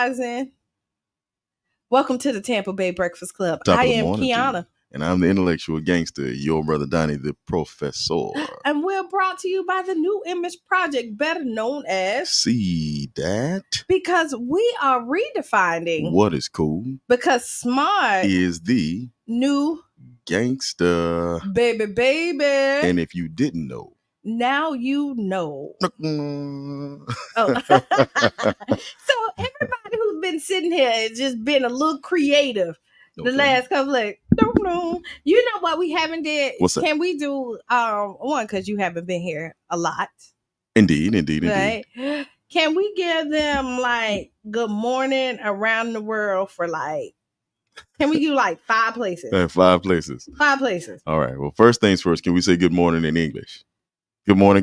rising. Welcome to the Tampa Bay Breakfast Club. Top I of the am morning to you. Qiana. And I'm the intellectual gangster, your brother Donnie, the professor. And we're brought to you by the New Image Project, better known as See that? Because we are redefining What is cool because smart is the new gangster. baby. And if you didn't know, Now you know. oh. Oh. So everybody who's been sitting here has just been a little creative. The last couple of don't know. You know what we haven't did? What's that? Can we do one because you haven't been here a lot? Indeed. Right? Can we give them like good morning around the world for like can we do like 5 places? 5 places. 5 places. All right. Well, first things first, can we say good morning in English? Good morning.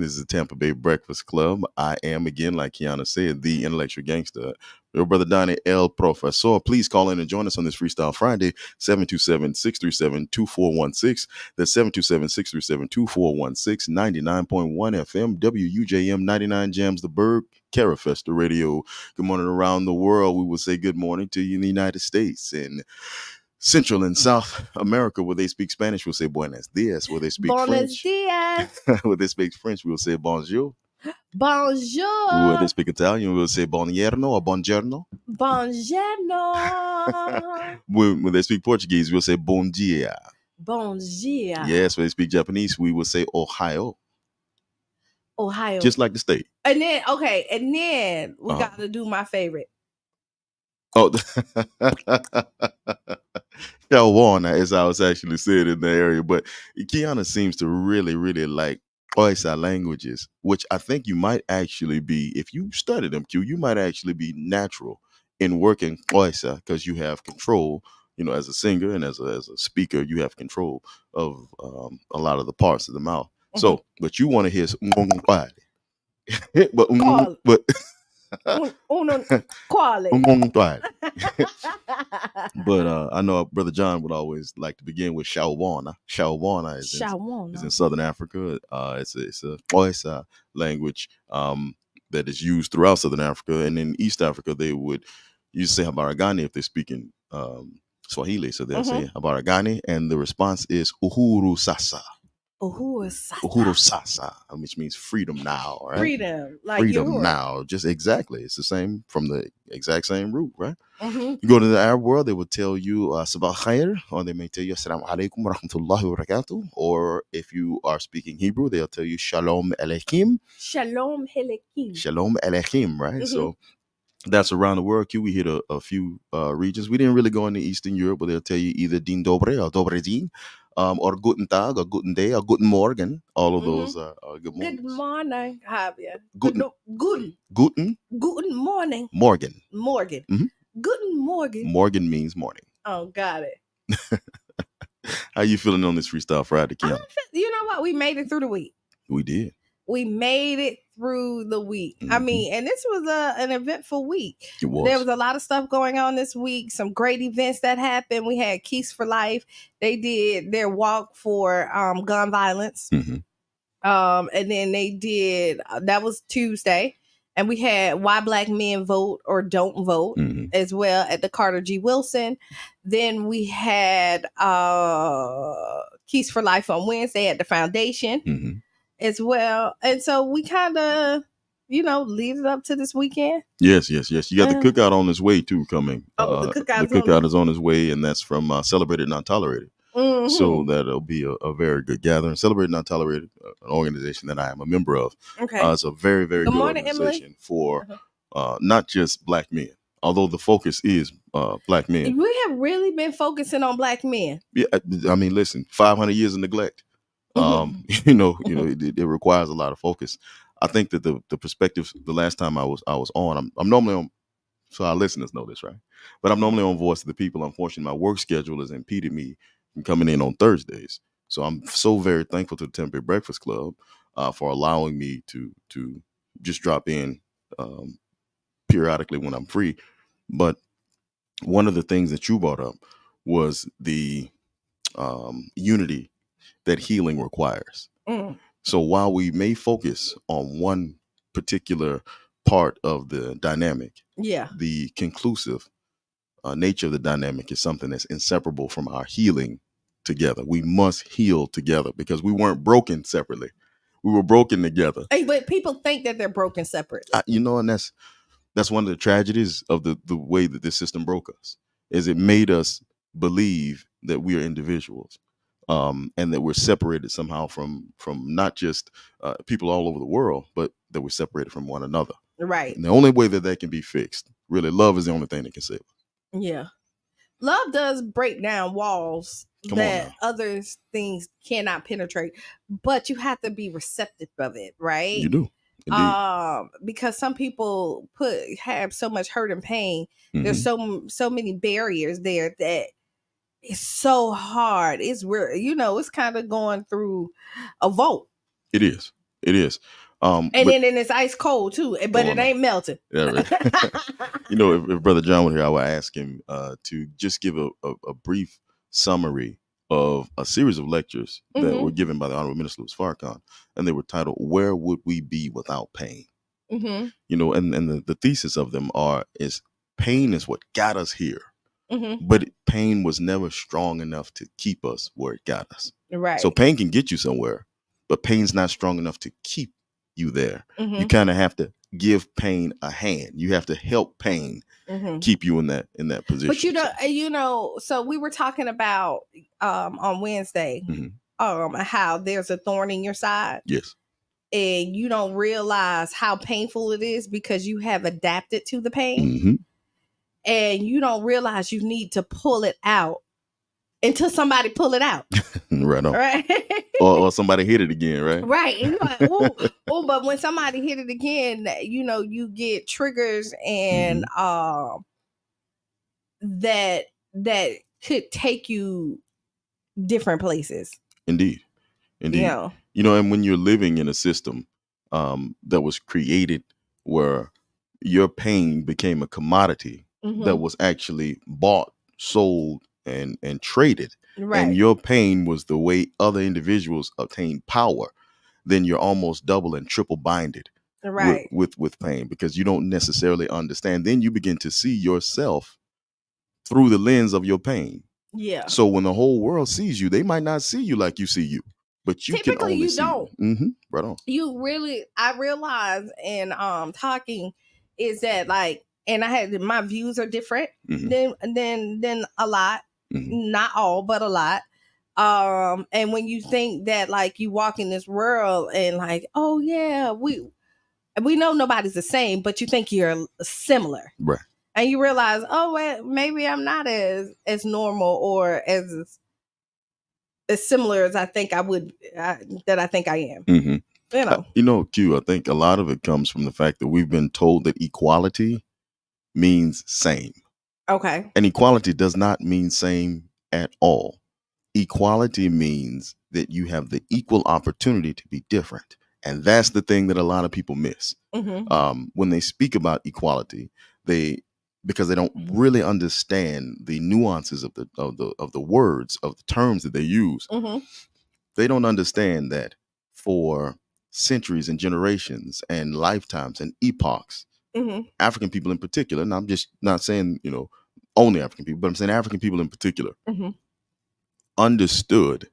This is the Tampa Bay Breakfast Club. I am, again, like Qiana said, the intellectual gangster, your brother Donnie, El Professor. Please call in and join us on this Freestyle Friday, 727-637-2416. That's 727-637-2416, 99.1 FM, WUJM 99 Jams the Berg, Carafesta Radio. Good morning around the world. We will say good morning to you in the United States and Central and South America, where they speak Spanish, we'll say buenos dias. Where they speak Buenos French, dias. where they speak French, we'll say bonjour. Bonjour. Where they speak Italian, we'll say buongiorno or buongiorno. Buongiorno. When they speak Portuguese, we'll say bom dia. Bom dia. Yes, when they speak Japanese, we will say Ohio. Ohio. Just like the state. And then we got to do my favorite. Oh, Qiana, as I was actually said in the area, but Qiana seems to really like Oisa languages, which I think you might actually be, if you study them, Q, you might actually be natural in working Oisa because you have control, as a singer and as a speaker, you have control of a lot of the parts of the mouth. Mm-hmm. So, but you want to hear but quality. But I know Brother John would always like to begin with Shawana. Shawana is in Southern Africa. It's a Oisa language that is used throughout Southern Africa, and in East Africa they would use say Habaragani if they're speaking Swahili. So they'll say Habaragani, and the response is Uhuru Sasa. Uhuru Sasa, which means freedom now, right? Freedom now, just exactly. It's the same from the exact same root, right? Mm-hmm. You go to the Arab world, they will tell you Sabah Khair, or they may tell you Assalamu alaikum wa rahmatullahi wa barakatuh. Or if you are speaking Hebrew, they'll tell you Shalom Aleichem. Shalom Aleichem, right? Mm-hmm. So that's around the world. We hit a few regions. We didn't really go into Eastern Europe, but they'll tell you either Din Dobre or Dobre Din. Or Guten Tag, or Guten Day, or Guten Morgen. All of those are good mornings. Good morning, Javier. Guten morning. Morgen. Mm-hmm. Guten Morgen. Morgen means morning. Oh, got it. How you feeling on this Freestyle Friday, Qiana? You know what? We made it through the week. We did. We made it through the week. Mm-hmm. I mean, and this was an eventful week. It was. There was a lot of stuff going on this week. Some great events that happened. We had Keys for Life. They did their walk for gun violence. Mm-hmm. And then they did, that was Tuesday. And we had Why Black Men Vote or Don't Vote as well at the Carter G. Wilson. Then we had Keys for Life on Wednesday at the Foundation as well. And so we kind of, lead it up to this weekend. Yes. You got the cookout on its way too coming. The cookout is on its way, and that's from Celebrated Not Tolerated. Mm-hmm. So that'll be a very good gathering. Celebrated Not Tolerated, an organization that I am a member of. Okay. It's a very, very good organization, Emily. For not just Black men, although the focus is Black men. We have really been focusing on Black men. Yeah, I mean, listen, 500 years of neglect. It requires a lot of focus. I think that the perspective, the last time I was on, I'm normally on, so our listeners know this, right? But I'm normally on Voice of the People. Unfortunately, my work schedule has impeded me from coming in on Thursdays. So I'm so very thankful to the Tampa Bay Breakfast Club for allowing me to just drop in periodically when I'm free. But one of the things that you brought up was the unity that healing requires. So while we may focus on one particular part of the dynamic. Yeah. The conclusive nature of the dynamic is something that's inseparable from our healing together. We must heal together because we weren't broken separately. We were broken together. Hey, but people think that they're broken separately. And that's one of the tragedies of the way that this system broke us, is it made us believe that we are individuals, and that we're separated somehow from not just people all over the world, but that we're separated from one another. Right. And the only way that can be fixed, really, love is the only thing that can save us. Yeah. Love does break down walls that other things cannot penetrate, but you have to be receptive of it, right? You do. Indeed. Because some people have so much hurt and pain. There's so many barriers there that it's so hard. It's where it's kind of going through a vault. It is. And then it's ice cold too, but it ain't melting. Yeah, right. If Brother John were here, I would ask him to just give a brief summary of a series of lectures that were given by the Honorable Minister Louis Farrakhan, and they were titled "Where Would We Be Without Pain?" And the thesis of them is pain is what got us here, but pain was never strong enough to keep us where it got us. Right. So pain can get you somewhere, but pain's not strong enough to keep you there. You kind of have to give pain a hand. You have to help pain keep you in that position. But so we were talking about on Wednesday how there's a thorn in your side. Yes. And you don't realize how painful it is because you have adapted to the pain. And you don't realize you need to pull it out until somebody pull it out. Right on. Right. or somebody hit it again, right? Right. And you're like, oh, but when somebody hit it again, you get triggers and that could take you different places. Indeed. And when you're living in a system that was created where your pain became a commodity that was actually bought, sold, and traded, right. And your pain was the way other individuals obtained power, then you're almost double and triple binded, right, with pain, because you don't necessarily understand. Then you begin to see yourself through the lens of your pain. Yeah. So when the whole world sees you, they might not see you like you see you, but you typically can only you see don't. You. Right on. I realize in talking is that like, and I had my views are different than a lot, not all, but a lot. And when you think that like you walk in this world and like, oh yeah, we know nobody's the same, but you think you're similar, right? And you realize, oh well, maybe I'm not as normal or as similar as I think I would, that I think I am. Q, I think a lot of it comes from the fact that we've been told that equality means same. Okay. And equality does not mean same at all. Equality means that you have the equal opportunity to be different. And that's the thing that a lot of people miss. When they speak about equality, because they don't really understand the nuances of the words, of the terms that they use. They don't understand that for centuries and generations and lifetimes and epochs, African people in particular, and I'm just not saying, only African people, but I'm saying African people in particular, understood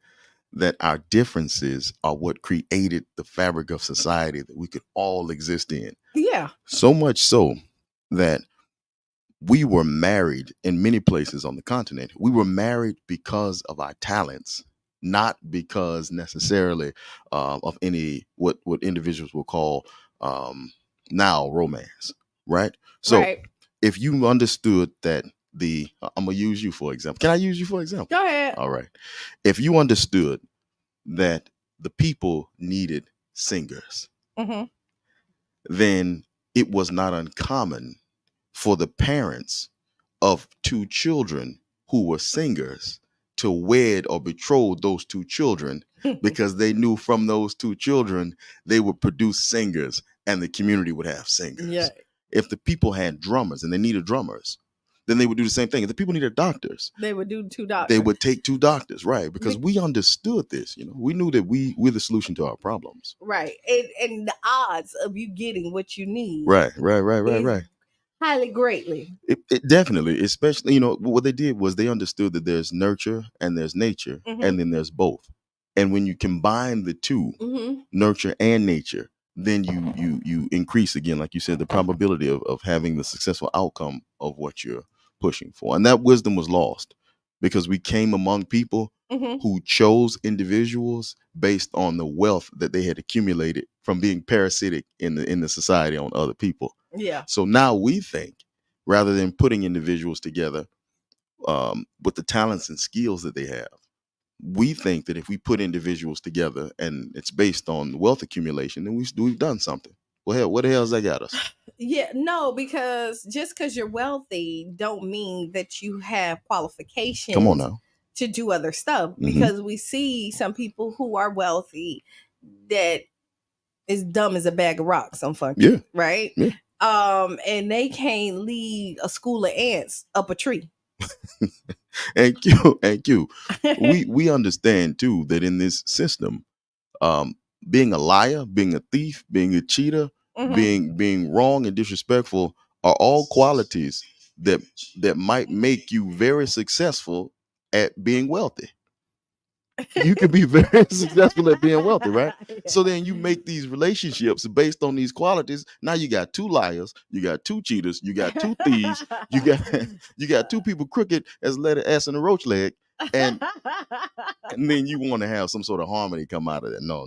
that our differences are what created the fabric of society that we could all exist in. Yeah. So much so that we were married in many places on the continent. We were married because of our talents, not because necessarily of any what individuals will call now romance, right? So if you understood that I'm gonna use you for example. Can I use you for example? Go ahead. All right. If you understood that the people needed singers, then it was not uncommon for the parents of two children who were singers to wed or betroth those two children because they knew from those two children they would produce singers and the community would have singers. Yeah. If the people had drummers and they needed drummers, then they would do the same thing. If the people needed doctors, they would do 2 doctors. they would take 2 doctors, right? Because we understood this, we knew that we're the solution to our problems. Right. And the odds of you getting what you need. Right. Highly greatly. It definitely, especially, what they did was they understood that there's nurture and there's nature, and then there's both. And when you combine the two, nurture and nature, then you increase, again, like you said, the probability of having the successful outcome of what you're pushing for. And that wisdom was lost because we came among people who chose individuals based on the wealth that they had accumulated from being parasitic in the society on other people. Yeah. So now we think, rather than putting individuals together with the talents and skills that they have, we think that if we put individuals together and it's based on wealth accumulation, then we've done something. Well, hell, what the hell's that got us? Yeah, no, because just because you're wealthy don't mean that you have qualifications. Come on now. To do other stuff, because we see some people who are wealthy that is dumb as a bag of rocks, unfortunately. Yeah. Right? Yeah. And they can't lead a school of ants up a tree. And Q, we understand too that in this system, being a liar, being a thief, being a cheater, being wrong and disrespectful are all qualities that might make you very successful at being wealthy. You could be very successful at being wealthy, right? Yeah. So then you make these relationships based on these qualities. Now you got 2 liars, you got 2 cheaters, you got 2 thieves, you got 2 people crooked as letter S in a roach leg, and then you want to have some sort of harmony come out of that. No.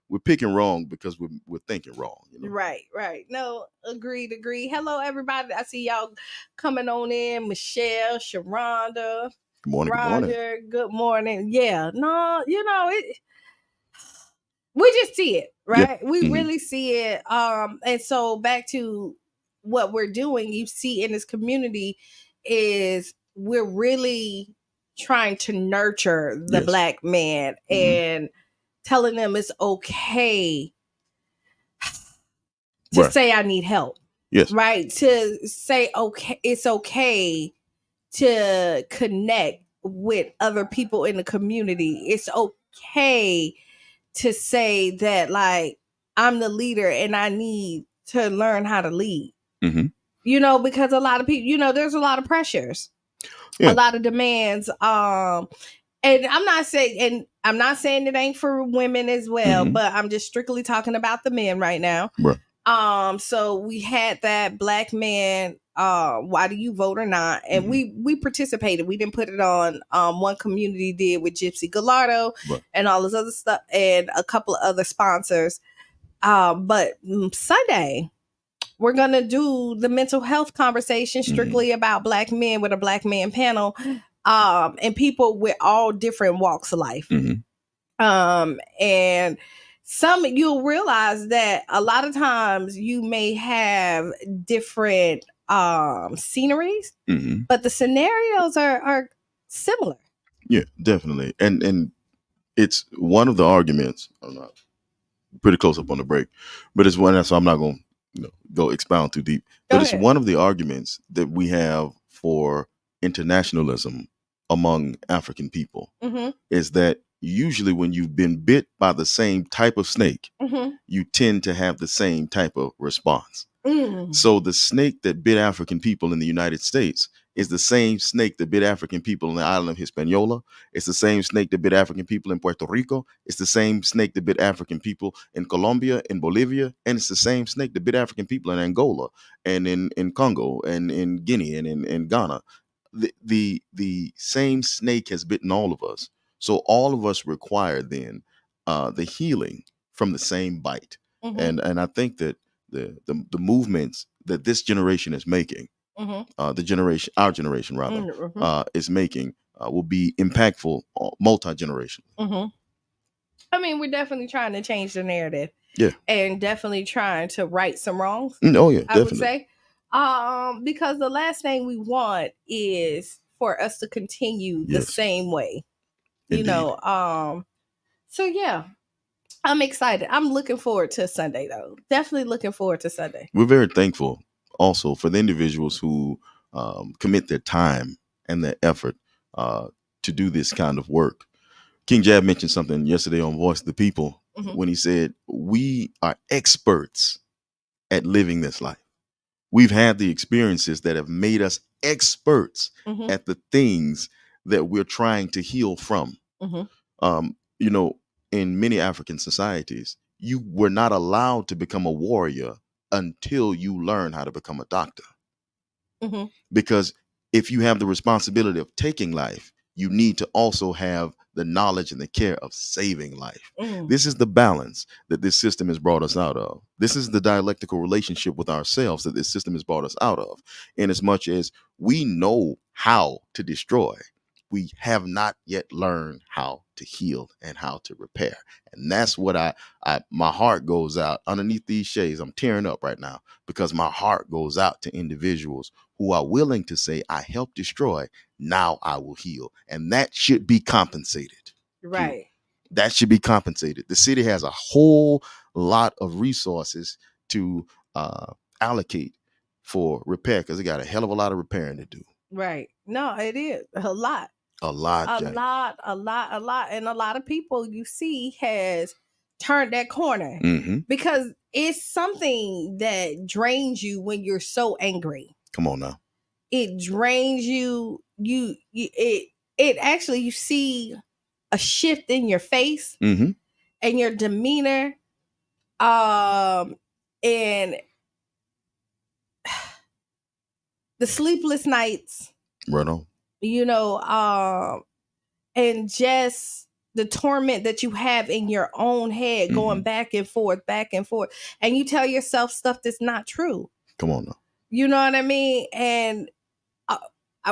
We're picking wrong because we're thinking wrong. Right. No, agreed. Hello, everybody. I see y'all coming on in. Michelle, Sharonda. Good morning. Roger, good morning. Yeah, no, we just see it, right? Yeah. We really see it. And so back to what we're doing, you see in this community is we're really trying to nurture the Black man and telling them it's okay to say I need help. Yes. Right? To say okay, it's okay to connect with other people in the community. It's okay to say that, like, I'm the leader and I need to learn how to lead. Because a lot of people, there's a lot of pressures, a lot of demands. And I'm not saying it ain't for women as well, but I'm just strictly talking about the men right now. Right. So we had that Black man, why do you vote or not? And we participated. We didn't put it on. One community did with Gypsy Gallardo and all this other stuff and a couple of other sponsors. But Sunday, we're going to do the mental health conversation strictly about Black men with a Black man panel, and people with all different walks of life. And you'll realize that a lot of times you may have different sceneries, but the scenarios are similar. Yeah, definitely. And it's one of the arguments, I'm not pretty close up on the break, but it's one, so I'm not going to go expound too deep. But it's one of the arguments that we have for internationalism among African people is that usually when you've been bit by the same type of snake, you tend to have the same type of response. So the snake that bit African people in the United States is the same snake that bit African people on the island of Hispaniola. It's the same snake that bit African people in Puerto Rico. It's the same snake that bit African people in Colombia, in Bolivia, and it's the same snake that bit African people in Angola and in Congo and in Guinea and in Ghana. The same snake has bitten all of us. So all of us require then the healing from the same bite. And I think that the movements that this generation is making, our generation rather, is making will be impactful multi-generational. I mean, we're definitely trying to change the narrative. Yeah. And definitely trying to right some wrongs. Oh yeah, I would say. Because the last thing we want is for us to continue the same way. Indeed. So yeah, I'm excited. I'm looking forward to Sunday though. Definitely looking forward to Sunday. We're very thankful also for the individuals who commit their time and their effort to do this kind of work. King Jab mentioned something yesterday on Voice of the People when he said, we are experts at living this life. We've had the experiences that have made us experts at the things that we're trying to heal from. You know, in many African societies, you were not allowed to become a warrior until you learn how to become a doctor. Because if you have the responsibility of taking life, you need to also have the knowledge and the care of saving life. This is the balance that this system has brought us out of. This is the dialectical relationship with ourselves that this system has brought us out of. In as much as we know how to destroy, we have not yet learned how to heal and how to repair. And that's what my heart goes out underneath these shades. I'm tearing up right now because my heart goes out to individuals who are willing to say, I helped destroy, now I will heal. And that should be compensated. Right. That should be compensated. The city has a whole lot of resources to allocate for repair because they got a hell of a lot of repairing to do. Right. No, it is a lot. A lot. And a lot of people you see has turned that corner because it's something that drains you when you're so angry. Come on now. It drains you. It actually, you see a shift in your face and your demeanor. And the sleepless nights. Right on. You know, and just the torment that you have in your own head going back and forth. And you tell yourself stuff that's not true. Come on now. You know what I mean? And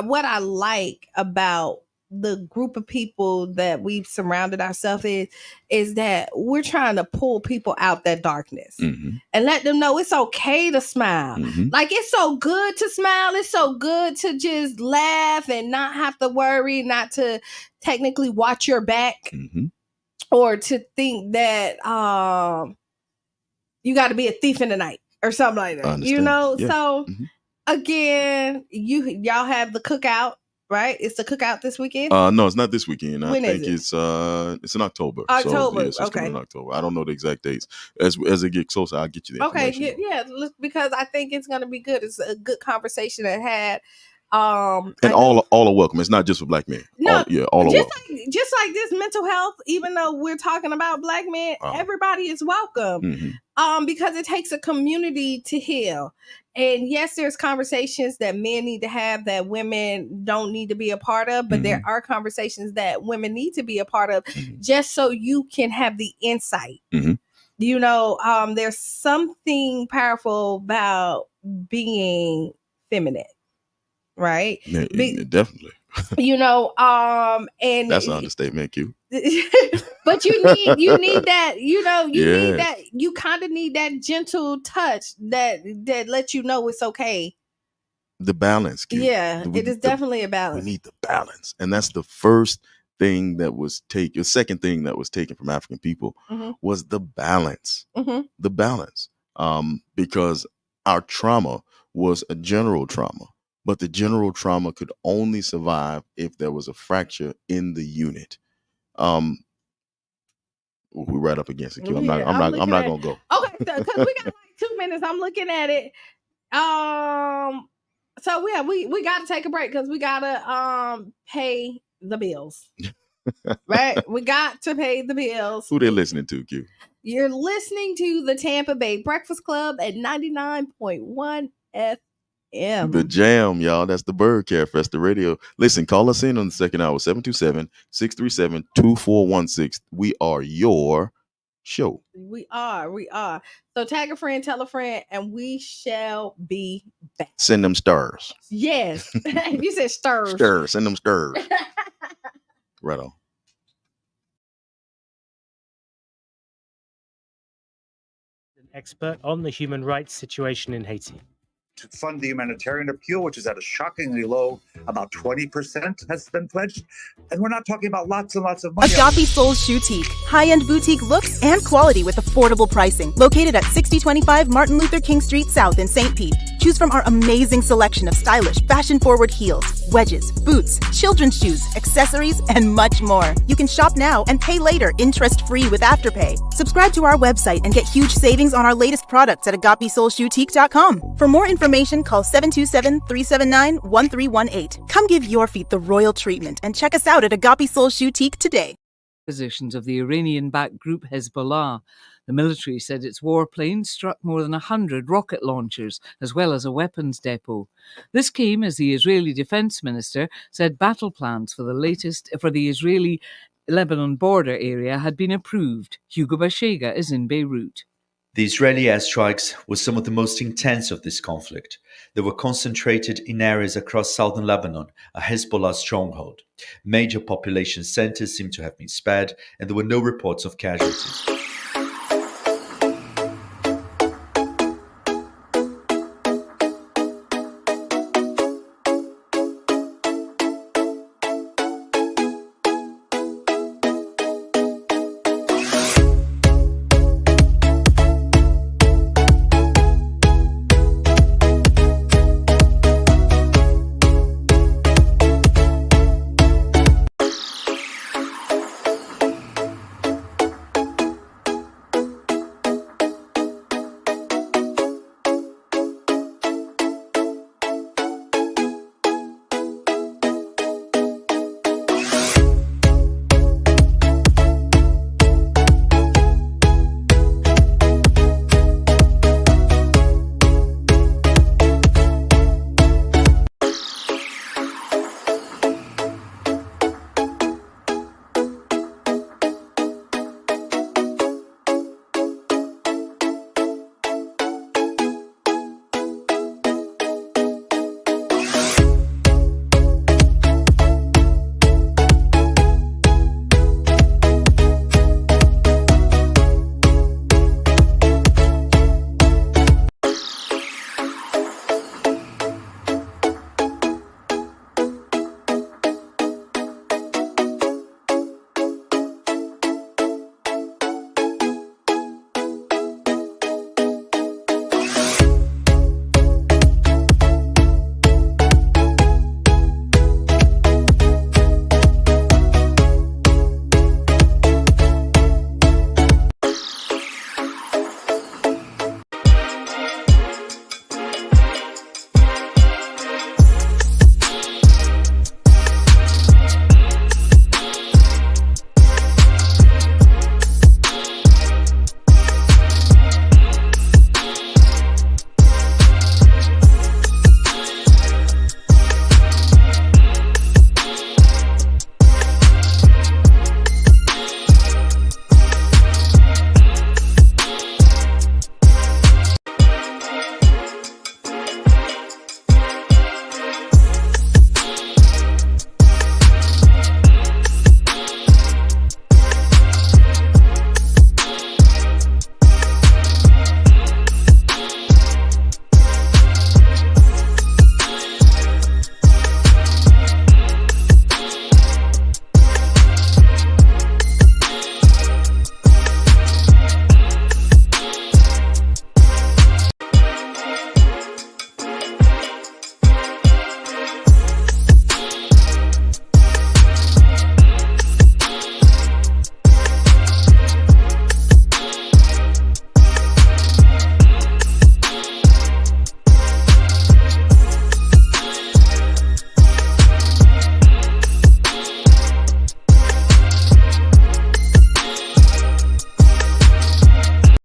what I like about the group of people that we've surrounded ourselves is that we're trying to pull people out that darkness and let them know it's okay to smile. Like, it's so good to smile. It's so good to just laugh and not have to worry, not to technically watch your back or to think that you got to be a thief in the night or something like that. You know? Yeah. So again, y'all have the cookout. Right? It's the cookout this weekend? No, it's not this weekend. When I think is it's in October. October. So, yes, it's in October. I don't know the exact dates. As it gets closer, I'll get you the information. Okay, yeah, because I think it's going to be good. It's a good conversation I had. And all are welcome. It's not just for black men. No, all are welcome. Just like this mental health, even though we're talking about black men, everybody is welcome. Because it takes a community to heal. And yes, there's conversations that men need to have that women don't need to be a part of, but there are conversations that women need to be a part of just so you can have the insight. You know, there's something powerful about being feminine, right? Yeah, definitely. You know, and that's an understatement, Q. But you need that, you know, need that, you kind of need that gentle touch that lets you know it's okay. The balance, Q. Yeah, it is definitely a balance. We need the balance. And that's the first thing that was taken. The second thing that was taken from African people was the balance. The balance. Because our trauma was a general trauma. But the general trauma could only survive if there was a fracture in the unit. We're right up against it. I'm not gonna go. Okay, because we got like 2 minutes. I'm looking at it. So yeah, we got to take a break because we gotta pay the bills. Right, we got to pay the bills. Who they listening to, Q? You're listening to the Tampa Bay Breakfast Club at 99.1 FM. The jam, y'all. That's the Birdcare Festa Radio. Listen, call us in on the second hour, 727-637-2416. We are your show. We are. So tag a friend, tell a friend, and we shall be back. Send them stars. Yes. You said stars. Stars. Send them stars. Right on. An expert on the human rights situation in Haiti. To fund the humanitarian appeal, which is at a shockingly low, about 20% has been pledged. And we're not talking about lots and lots of money. Agape Soul Shoutique. High-end boutique looks and quality with affordable pricing. Located at 6025 Martin Luther King Street South in St. Pete. Choose from our amazing selection of stylish, fashion-forward heels, wedges, boots, children's shoes, accessories, and much more. You can shop now and pay later, interest-free with Afterpay. Subscribe to our website and get huge savings on our latest products at agapesoulshoetique.com. For more information, call 727-379-1318. Come give your feet the royal treatment and check us out at Agape Soul Shoetique today. Positions of the Iranian-backed group Hezbollah. The military said its warplanes struck more than 100 rocket launchers, as well as a weapons depot. This came as the Israeli defense minister said battle plans for the Israeli-Lebanon border area had been approved. Hugo Bashega is in Beirut. The Israeli airstrikes were some of the most intense of this conflict. They were concentrated in areas across southern Lebanon, a Hezbollah stronghold. Major population centers seem to have been spared, and there were no reports of casualties.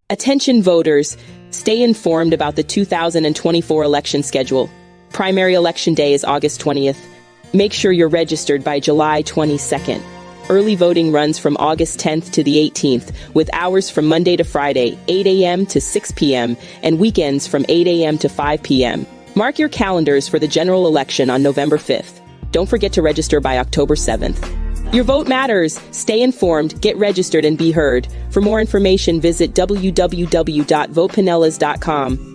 Attention voters, stay informed about the 2024 election schedule. Primary election day is August 20th. Make sure you're registered by July 22nd. Early voting runs from August 10th to the 18th, with hours from Monday to Friday, 8 a.m. to 6 p.m., and weekends from 8 a.m. to 5 p.m. Mark your calendars for the general election on November 5th. Don't forget to register by October 7th. Your vote matters. Stay informed, get registered, and be heard. For more information, visit www.votepinellas.com.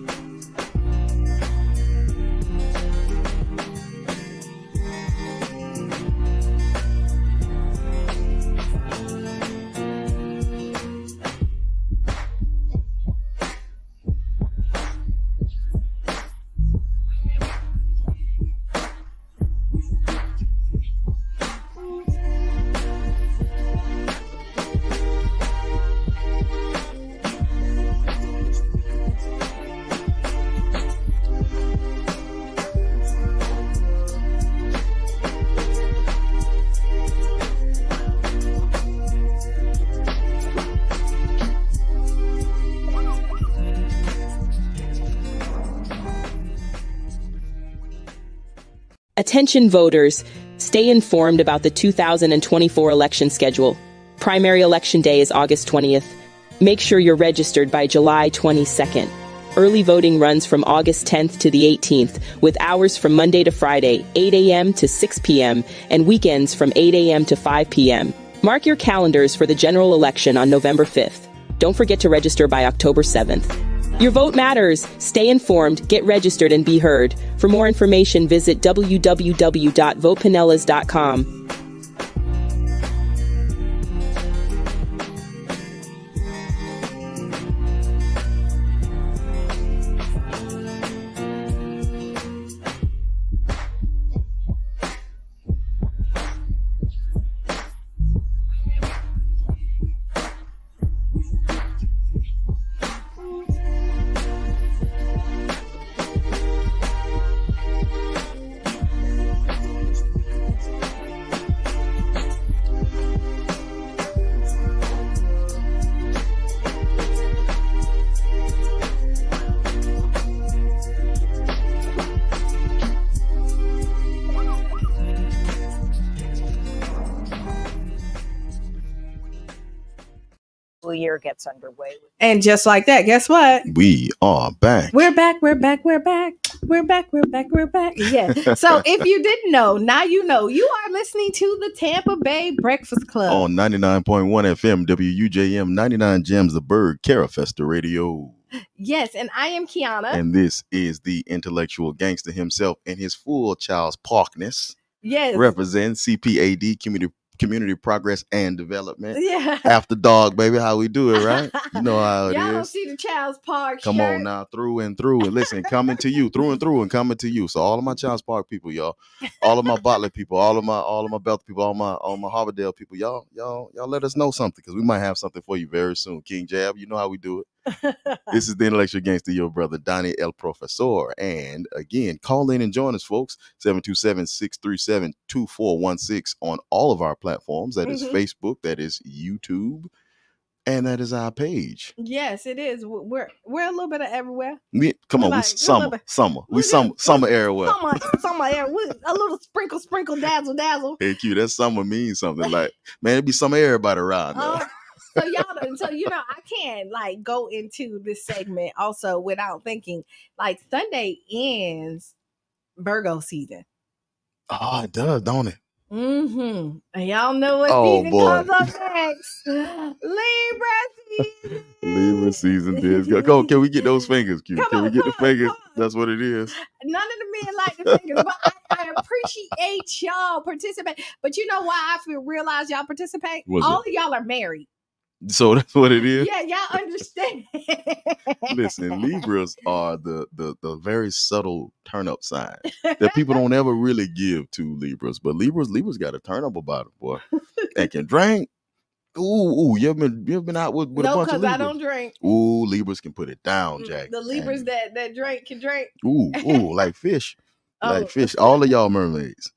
Attention voters, stay informed about the 2024 election schedule. Primary election day is August 20th. Make sure you're registered by July 22nd. Early voting runs from August 10th to the 18th, with hours from Monday to Friday, 8 a.m. to 6 p.m., and weekends from 8 a.m. to 5 p.m. Mark your calendars for the general election on November 5th. Don't forget to register by October 7th. Your vote matters. Stay informed, get registered, and be heard. For more information, visit www.votepinellas.com. Year gets underway. And just like that, guess what? We are back. We're back. We're back. We're back. We're back. We're back. We're back. Yeah. So if you didn't know, now you know. You are listening to the Tampa Bay Breakfast Club On 99.1 FM, WUJM, 99 Gems, the Bird, Carafesta Radio. Yes, and I am Qiana. And this is the intellectual gangster himself in his full Charles Parkness. Yes. Represent CPAD, Community Progress and Development. Yeah. After dog, baby, how we do it, right? You know how it Y'all is. don't see the Child's Park Come shirt. on now, through and through. And listen, coming to you, through and through and coming to you. So all of my Child's Park people, y'all, all of my Botley people, all of my Belt people, all my Harbordale people, y'all let us know something, because we might have something for you very soon. King Jab, you know how we do it. This is the intellectual gangster, your brother Donnie El Professor. And again, call in and join us, folks. 727-637-2416 on all of our platforms. That is Facebook, that is YouTube, and that is our page. Yes, it is. We're a little bit of everywhere. Come on, summer. We summer everywhere. Summer air. A little sprinkle, dazzle. Hey, Q, that summer means something. Like, man, it be summer everybody around there. So I can't like go into this segment also without thinking, like, Sunday ends Virgo season. Oh, it does, don't it? And y'all know what season comes up next. Libra season is good. Go, can we get those fingers, Q? Can we get the fingers? That's what it is. None of the men like the fingers, but I appreciate y'all participate. But you know why I realize y'all participate? All of y'all are married. So that's what it is. Yeah, y'all understand. Listen, Libras are the very subtle turn up sign that people don't ever really give to Libras. But Libras got a turn up about it, boy. They can drink. Ooh, you ever been out with a bunch of Libras? No, because I don't drink. Ooh, Libras can put it down, Jack. The Libras that drink can drink. Ooh, like fish. Like fish. All of y'all mermaids.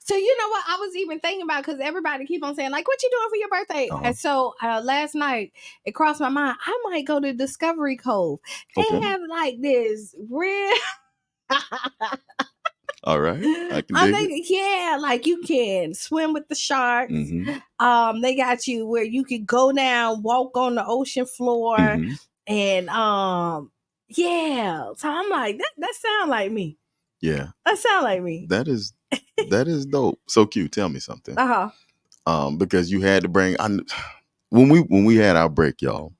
So you know what I was even thinking about, because everybody keep on saying, like, what you doing for your birthday? And so last night it crossed my mind, I might go to Discovery Cove. They have like this real all right. I can dig it. Yeah, like you can swim with the sharks. They got you where you could go down, walk on the ocean floor, and yeah. So I'm like, that sound like me. Yeah. That sound like me. That is dope. So cute. Tell me something. Because you had to bring. When we had our break, y'all,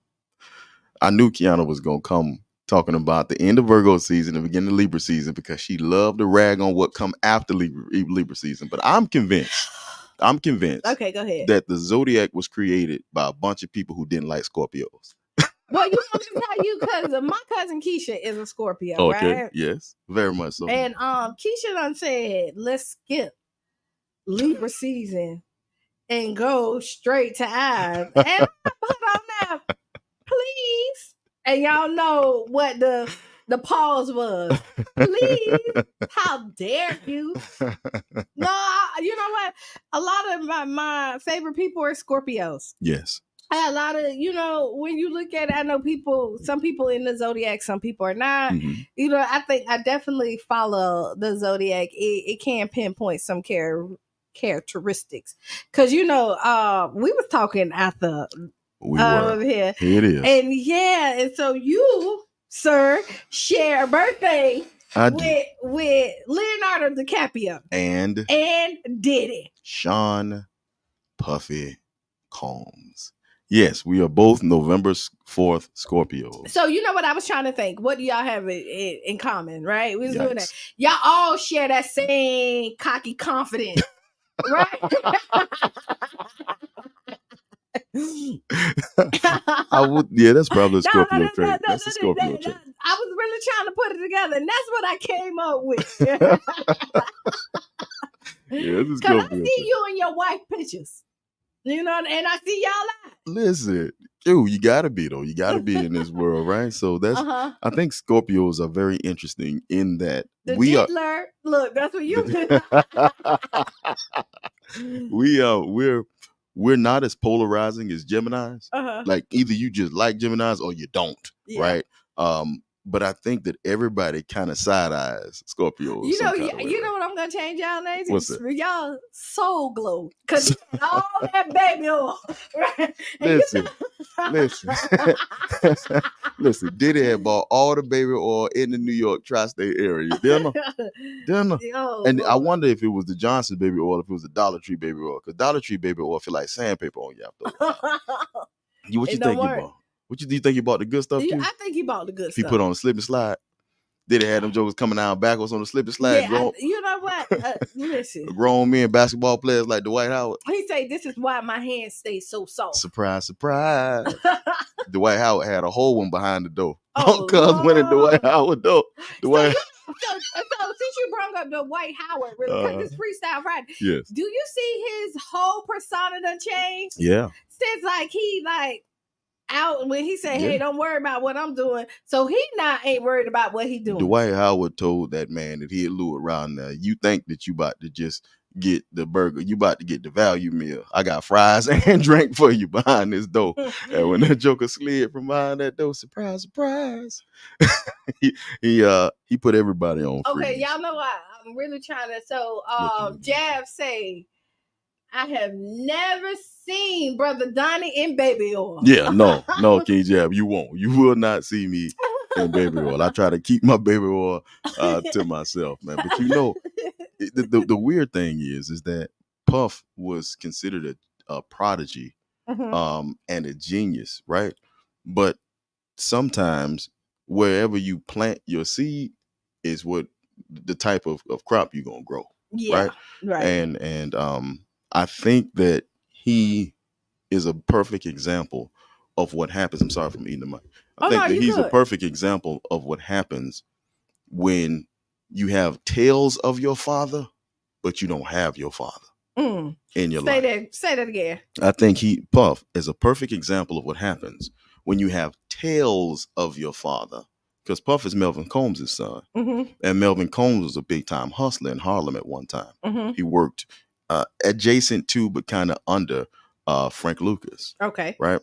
I knew Qiana was gonna come talking about the end of Virgo season, the beginning of Libra season, because she loved to rag on what come after Libra season. But I'm convinced. Okay, go ahead. That the zodiac was created by a bunch of people who didn't like Scorpios. Well, you want me to tell you, because my cousin Keisha is a Scorpio, okay, right? Yes, very much so. And Keisha done said, let's skip Libra season and go straight to Ives. And I put on now, please. And y'all know what the pause was. Please, how dare you? No, you know what? A lot of my favorite people are Scorpios. Yes. A lot of, when you look at it, I know some people in the zodiac, some people are not. Mm-hmm. I think I definitely follow the zodiac. It can pinpoint some characteristics. Because, we was talking after We were. here. Here it is. And so you, sir, share a birthday with Leonardo DiCaprio. And Diddy. Sean Puffy Combs. Yes, we are both November 4th Scorpios. So you know what I was trying to think? What do y'all have in common, right? We was doing that. Y'all all share that same cocky confidence, right? That's probably a Scorpio trait. That's a Scorpio trait. I was really trying to put it together, and that's what I came up with. Because I see you and your wife pictures. And I see y'all out. Listen, you gotta be though. You gotta be in this world, right? So that's I think Scorpios are very interesting in that Look, that's what you we're not as polarizing as Geminis. Like either you just like Geminis or you don't, right? But I think that everybody kind of side eyes Scorpios. You know what I'm gonna change y'all names? What's that? Y'all Soul Glow, because all that baby oil. Right? Listen. Diddy had bought all the baby oil in the New York tri-state area. Didn't and I wonder if it was the Johnson baby oil, if it was the Dollar Tree baby oil, because Dollar Tree baby oil feel like sandpaper on you after. What you think you bought? Do you think he bought the good stuff? I think he bought the good stuff. He put on a slip and slide. Did he have them jokers coming down backwards on the slip and slide? Yeah, you know what? Listen. Grown men basketball players like Dwight Howard. He say, this is why my hands stay so soft. Surprise, surprise. Dwight Howard had a whole one behind the door. Cuz went in Dwight Howard door. So since you brought up the Dwight Howard, really, because it's Freestyle Friday. Yes. Do you see his whole persona done changed? Yeah. Since he out when he said, hey, don't worry about what I'm doing. So he ain't worried about what he doing. Dwight Howard told that man that he had lured around there. You think that you about to just get the burger. You about to get the value meal. I got fries and drink for you behind this door. And when that joker slid from behind that door, surprise, surprise. he put everybody on freeze. Okay, y'all know what? I'm really trying to. So Jab say, I have never seen Brother Donnie in baby oil. Yeah, no, King Jab, you won't. You will not see me in baby oil. I try to keep my baby oil to myself, man. But the weird thing is that Puff was considered a prodigy and a genius, right? But sometimes wherever you plant your seed is what the type of crop you're gonna grow. Yeah, right. And I think that he is a perfect example of what happens. I'm sorry for eating the mic. I think that he's a perfect example of what happens when you have tales of your father, but you don't have your father in your life. Say that again. I think Puff is a perfect example of what happens when you have tales of your father. Because Puff is Melvin Combs' son. And Melvin Combs was a big-time hustler in Harlem at one time. He worked adjacent to, but kind of under Frank Lucas. Okay. Right?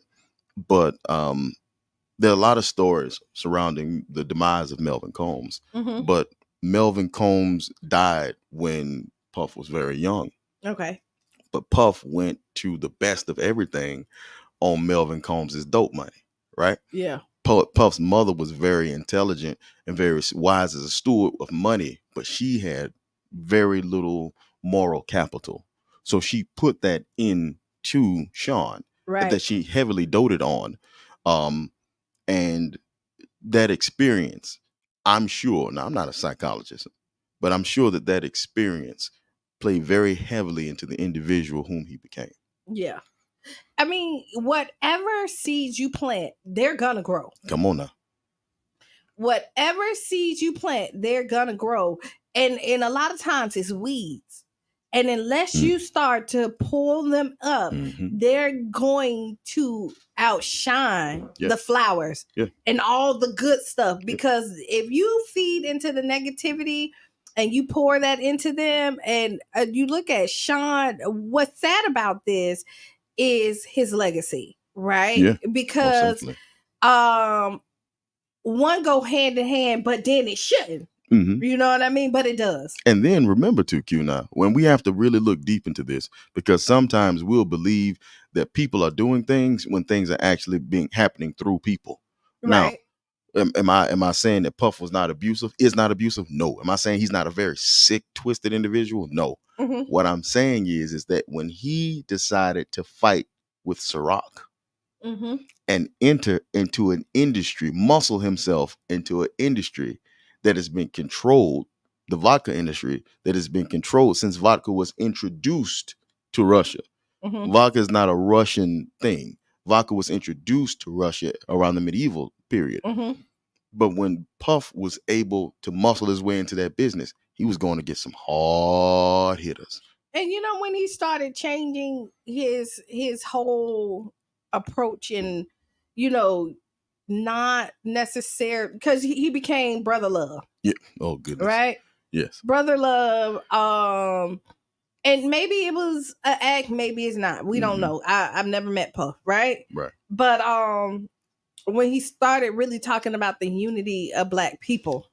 But there are a lot of stories surrounding the demise of Melvin Combs. But Melvin Combs died when Puff was very young. Okay. But Puff went to the best of everything on Melvin Combs' dope money. Right? Yeah. Puff's mother was very intelligent and very wise as a steward of money, but she had very little moral capital. So she put that into Sean, that she heavily doted on. And that experience, I'm sure, now I'm not a psychologist, but I'm sure that experience played very heavily into the individual whom he became. Yeah. I mean, whatever seeds you plant, they're gonna grow. Come on now. Whatever seeds you plant, they're gonna grow. And a lot of times it's weeds. And unless you start to pull them up, they're going to outshine the flowers and all the good stuff. Because if you feed into the negativity and you pour that into them, and you look at Sean, what's sad about this is his legacy, right? Yeah, Because one go hand in hand, but then it shouldn't. Mm-hmm. You know what I mean? But it does. And then remember too, Qiana, when we have to really look deep into this, because sometimes we'll believe that people are doing things when things are actually happening through people. Right. Now, am I saying that Puff was not abusive? Is not abusive? No. Am I saying he's not a very sick, twisted individual? No. Mm-hmm. What I'm saying is that when he decided to fight with Ciroc mm-hmm. and enter into an industry, muscle himself into an industry that has been controlled, the vodka industry that has been controlled since vodka was introduced to Russia. Mm-hmm. Vodka is not a Russian thing. Vodka was introduced to Russia around the medieval period. Mm-hmm. But when Puff was able to muscle his way into that business, he was going to get some hard hitters. And you know, when he started changing his whole approach and, you know, not necessary, because he became Brother Love. Yeah. Oh goodness. Right? Yes. Brother Love. And maybe it was an act, maybe it's not. We don't know. I've never met Puff, right? Right. But when he started really talking about the unity of Black people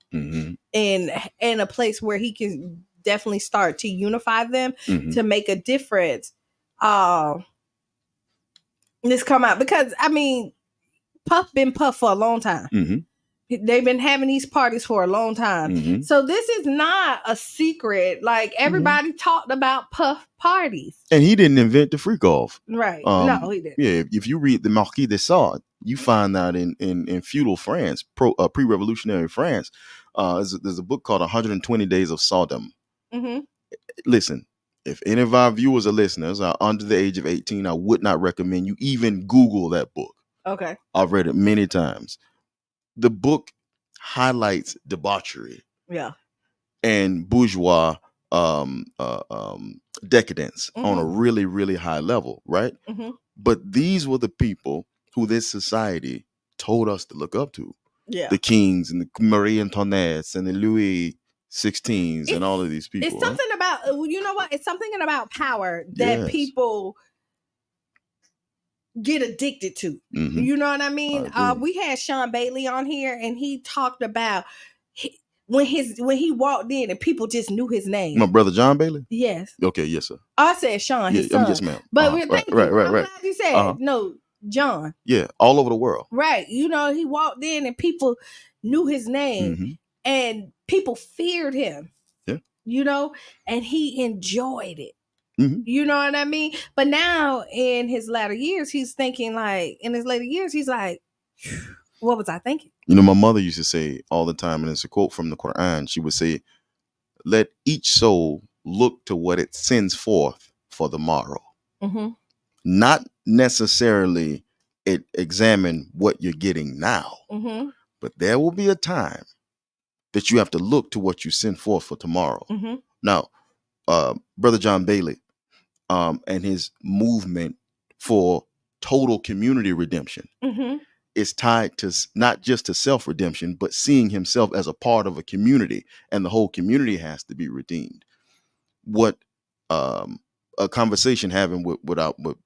in a place where he can definitely start to unify them to make a difference, this come out, because I mean, Puff been Puff for a long time. They've been having these parties for a long time. So this is not a secret. Like, everybody talked about Puff parties. And he didn't invent the freak off. Right. No, he didn't. Yeah, if you read the Marquis de Sade, you find that in feudal France, pre-revolutionary France, there's a book called 120 Days of Sodom. Listen, if any of our viewers or listeners are under the age of 18, I would not recommend you even Google that book. Okay. I've read it many times. The book highlights debauchery, and bourgeois decadence on a really, really high level, right? But these were the people who this society told us to look up to. Yeah. The kings and the Marie Antoinettes and the Louis XVIs and all of these people. It's something about, you know what? It's something about power that people get addicted to. You know what I mean? We had Sean Bailey on here, and he talked about when he walked in and people just knew his name. My brother John Bailey? Yes. Okay, yes, sir. I said Sean, his son. Yes, ma'am. But thank you. I'm glad you said no, John. Yeah, all over the world. Right. You know, he walked in and people knew his name and people feared him. Yeah. You know, and he enjoyed it. You know what I mean? But now in his latter years, he's thinking like, what was I thinking? You know, my mother used to say all the time, and it's a quote from the Quran. She would say, let each soul look to what it sends forth for the morrow. Not necessarily examine what you're getting now, but there will be a time that you have to look to what you send forth for tomorrow. Now, Brother John Bailey, and his movement for total community redemption is tied to not just to self-redemption, but seeing himself as a part of a community, and the whole community has to be redeemed. What a conversation having with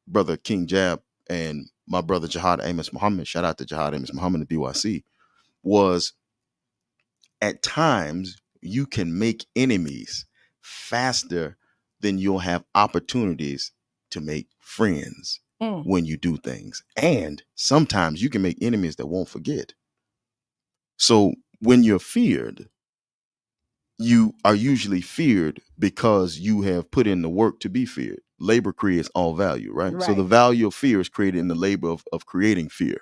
Brother King Jab and my brother Jihad Amos Muhammad, shout out to Jihad Amos Muhammad at BYC, was at times you can make enemies faster than you'll have opportunities to make friends when you do things. And sometimes you can make enemies that won't forget. So when you're feared, you are usually feared because you have put in the work to be feared. Labor creates all value, right? So the value of fear is created in the labor of creating fear.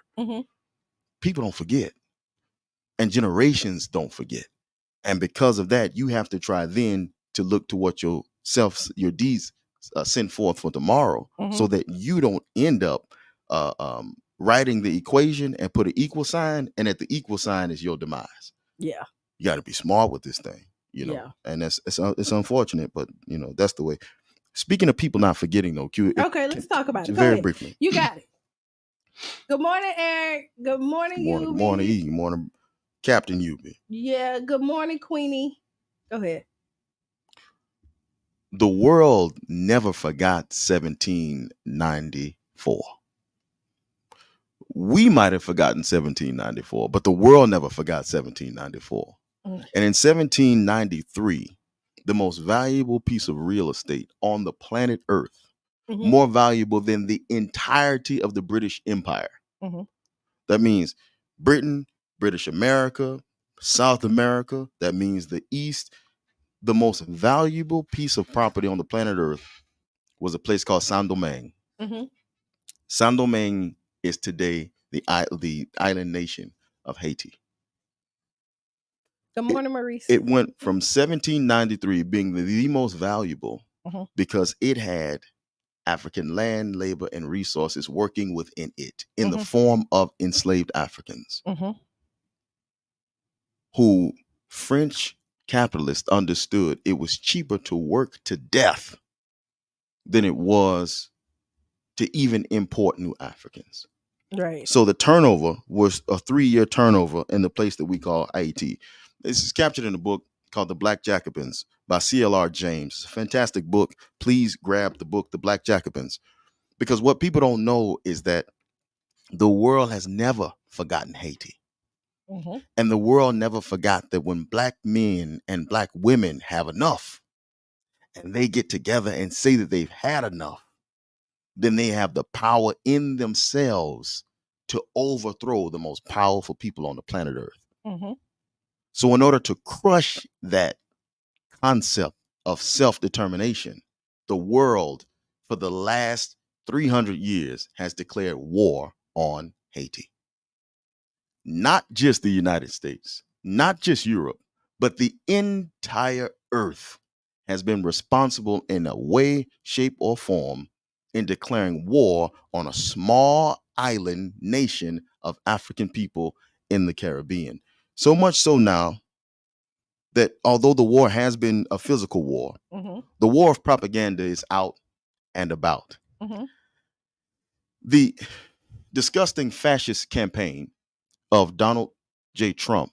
People don't forget, and generations don't forget. And because of that, you have to try then to look to what your deeds send forth for tomorrow, so that you don't end up writing the equation and put an equal sign, and at the equal sign is your demise. Yeah. You got to be smart with this thing, you know, and it's unfortunate, but you know, that's the way. Speaking of people not forgetting though, okay, let's talk about it. Very briefly. You got it. Good morning, Eric. Good morning, Yubi. Good morning, E. Good morning, Captain Yubi. Yeah, good morning, Queenie. Go ahead. The world never forgot 1794. We might have forgotten 1794, but the world never forgot 1794. And in 1793, the most valuable piece of real estate on the planet Earth, more valuable than the entirety of the British Empire. That means Britain, British America, South America, that means the East. The most valuable piece of property on the planet Earth was a place called Saint-Domingue. Saint-Domingue is today the island nation of Haiti. Good morning, Maurice. It went from 1793 being the most valuable because it had African land, labor, and resources working within it in the form of enslaved Africans who French capitalists understood it was cheaper to work to death than it was to even import new Africans. Right. So the turnover was a 3-year turnover in the place that we call Haiti. This is captured in a book called The Black Jacobins by C.L.R. James. It's a fantastic book. Please grab the book, The Black Jacobins, because what people don't know is that the world has never forgotten Haiti. And the world never forgot that when black men and black women have enough and they get together and say that they've had enough, then they have the power in themselves to overthrow the most powerful people on the planet Earth. So in order to crush that concept of self-determination, the world for the last 300 years has declared war on Haiti. Not just the United States, not just Europe, but the entire earth has been responsible in a way, shape, or form in declaring war on a small island nation of African people in the Caribbean. So much so now that although the war has been a physical war, the war of propaganda is out and about. The disgusting fascist campaign of Donald J. Trump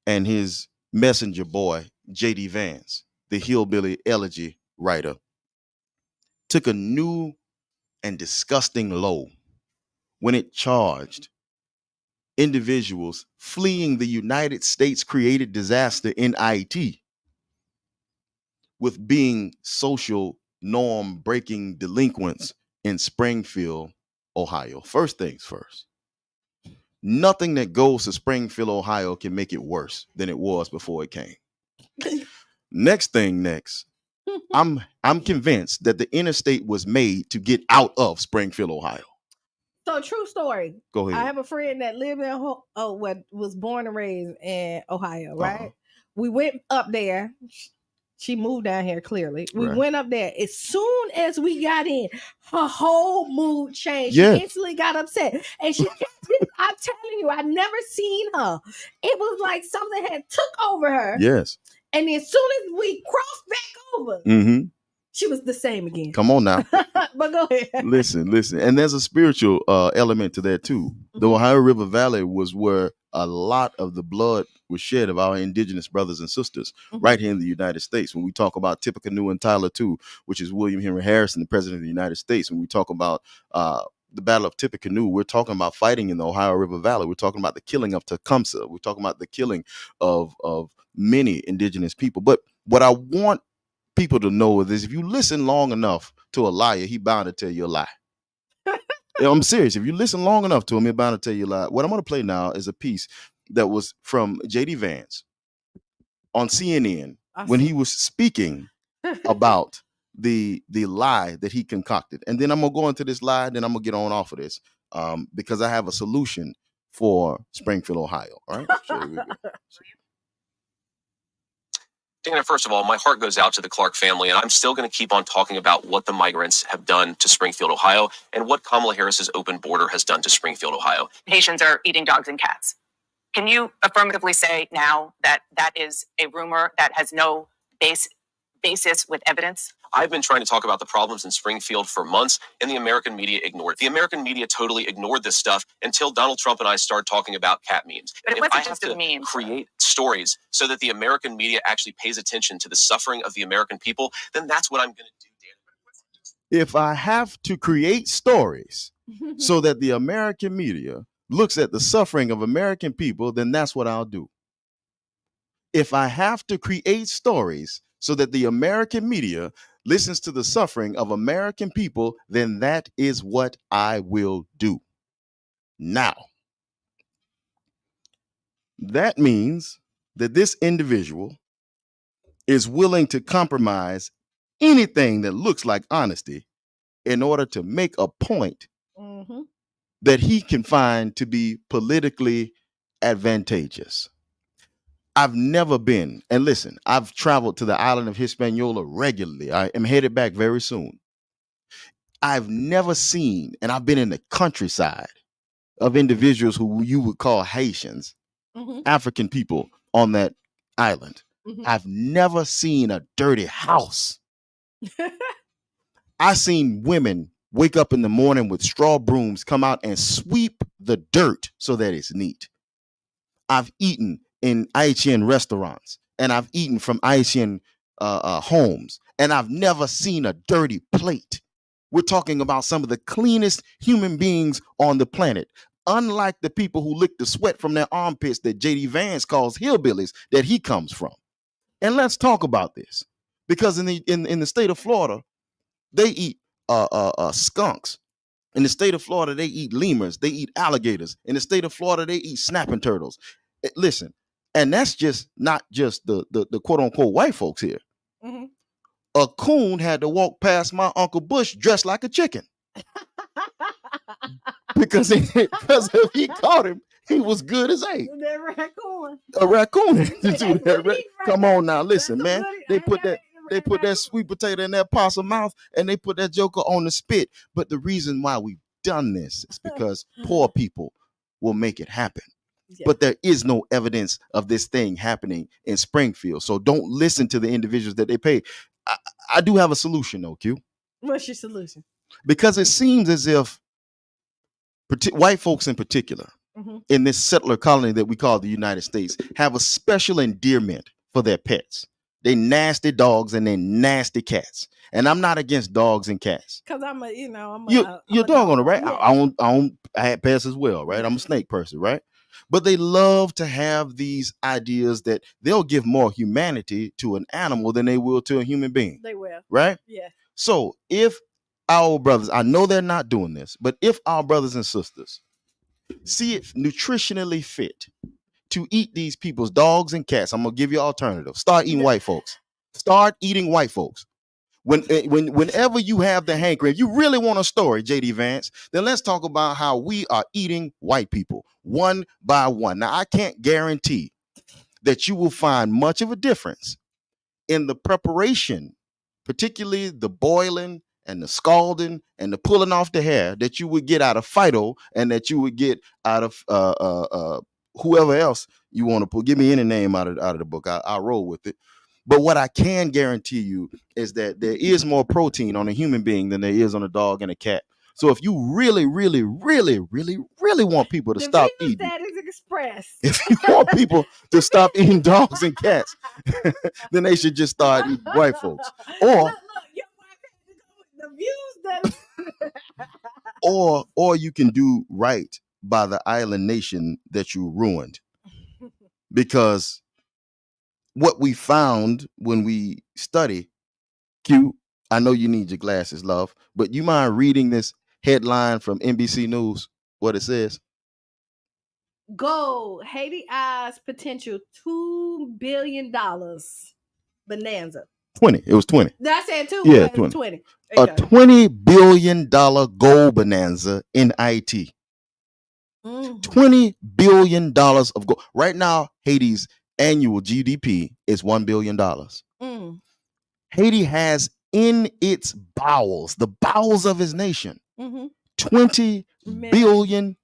and his messenger boy, J.D. Vance, the hillbilly elegy writer, took a new and disgusting low when it charged individuals fleeing the United States created disaster in Haiti with being social norm breaking delinquents in Springfield, Ohio. First things first. Nothing that goes to Springfield, Ohio can make it worse than it was before it came. Next. I'm convinced that the interstate was made to get out of Springfield, Ohio. So true story. Go ahead. I have a friend that lived in was born and raised in Ohio, right? We went up there. She moved down here clearly. We went up there. As soon as we got in, her whole mood changed. Yeah. She instantly got upset. And she I'm telling you, I never seen her. It was like something had took over her. Yes. And as soon as we crossed back over, she was the same again. Come on now. But go ahead. Listen. And there's a spiritual element to that too. The Ohio River Valley was where a lot of the blood was shed of our indigenous brothers and sisters right here in the United States. When we talk about Tippecanoe and Tyler too, which is William Henry Harrison, the president of the United States. When we talk about the Battle of Tippecanoe, we're talking about fighting in the Ohio River Valley. We're talking about the killing of Tecumseh. We're talking about the killing of many indigenous people. But what I want people to know is if you listen long enough to a liar, he bound to tell you a lie. I'm serious. If you listen long enough to him, he's bound to tell you a lie. What I'm going to play now is a piece that was from J.D. Vance on CNN when he was speaking about the lie that he concocted. And then I'm going to go into this lie, then I'm going to get on off of this because I have a solution for Springfield, Ohio. All right? So here we go. Dana, first of all, my heart goes out to the Clark family, and I'm still going to keep on talking about what the migrants have done to Springfield, Ohio, and what Kamala Harris's open border has done to Springfield, Ohio. Haitians are eating dogs and cats. Can you affirmatively say now that that is a rumor that has no basis with evidence? I've been trying to talk about the problems in Springfield for months, and the American media ignored it. The American media totally ignored this stuff until Donald Trump and I started talking about cat memes. But it if I wasn't have just a to meme. create stories so that the American media actually pays attention to the suffering of the American people, then that's what I'm going to do, If I have to create stories so that the American media looks at the suffering of American people, then that's what I'll do. If I have to create stories so that the American media listens to the suffering of American people, then that is what I will do. Now, that means that this individual is willing to compromise anything that looks like honesty in order to make a point that he can find to be politically advantageous. I've never been, and listen, I've traveled to the island of Hispaniola regularly. I am headed back very soon. I've never seen, and I've been in the countryside of individuals who you would call Haitians, African people on that island. I've never seen a dirty house. I seen women wake up in the morning with straw brooms, come out and sweep the dirt so that it's neat. I've eaten in Haitian restaurants, and I've eaten from Haitian homes, and I've never seen a dirty plate. We're talking about some of the cleanest human beings on the planet, unlike the people who lick the sweat from their armpits that J.D. Vance calls hillbillies that he comes from. And let's talk about this, because in the state of Florida, they eat skunks. In the state of Florida, they eat lemurs. They eat alligators. In the state of Florida, they eat snapping turtles. Listen, and that's just not just the quote unquote white folks here. A coon had to walk past my Uncle Bush dressed like a chicken because if he caught him, he was good as ate. A raccoon. Come on now, listen, man. They put that sweet potato in that possum mouth and they put that joker on the spit. But the reason why we've done this is because poor people will make it happen. Yeah. But there is no evidence of this thing happening in Springfield. So don't listen to the individuals that they pay. I do have a solution, though, Q. What's your solution? Because it seems as if white folks in particular in this settler colony that we call the United States have a special endearment for their pets. They nasty dogs and they nasty cats. And I'm not against dogs and cats. Because you're a dog owner, right? Yeah. I had pets as well, right? I'm a snake person, right? But they love to have these ideas that they'll give more humanity to an animal than they will to a human being. They will. Right? Yeah. So if our brothers, I know they're not doing this, but if our brothers and sisters see it nutritionally fit to eat these people's dogs and cats, I'm going to give you an alternative. Start eating white folks. Start eating white folks. Whenever you have the hankering, if you really want a story, J.D. Vance, then let's talk about how we are eating white people one by one. Now, I can't guarantee that you will find much of a difference in the preparation, particularly the boiling and the scalding and the pulling off the hair that you would get out of Fido and that you would get out of whoever else you want to put. Give me any name out of the book. I'll roll with it. But what I can guarantee you is that there is more protein on a human being than there is on a dog and a cat. So if you really, really, really, really, really want people to stop eating, that is expressed. If you want people to stop eating dogs and cats, then they should just start eating white folks. Or the views that or you can do right by the island nation that you ruined. Because what we found when we study, Q, I know you need your glasses, love, but you mind reading this headline from NBC News, what it says? Gold, Haiti eyes potential $2 billion bonanza. 20. It was 20. That's it too. Yeah, 20. A $20 billion gold bonanza in IT. $20 billion of gold. Right now, Haiti's annual GDP is $1 billion. Haiti has in its bowels, the bowels of his nation, 20 billion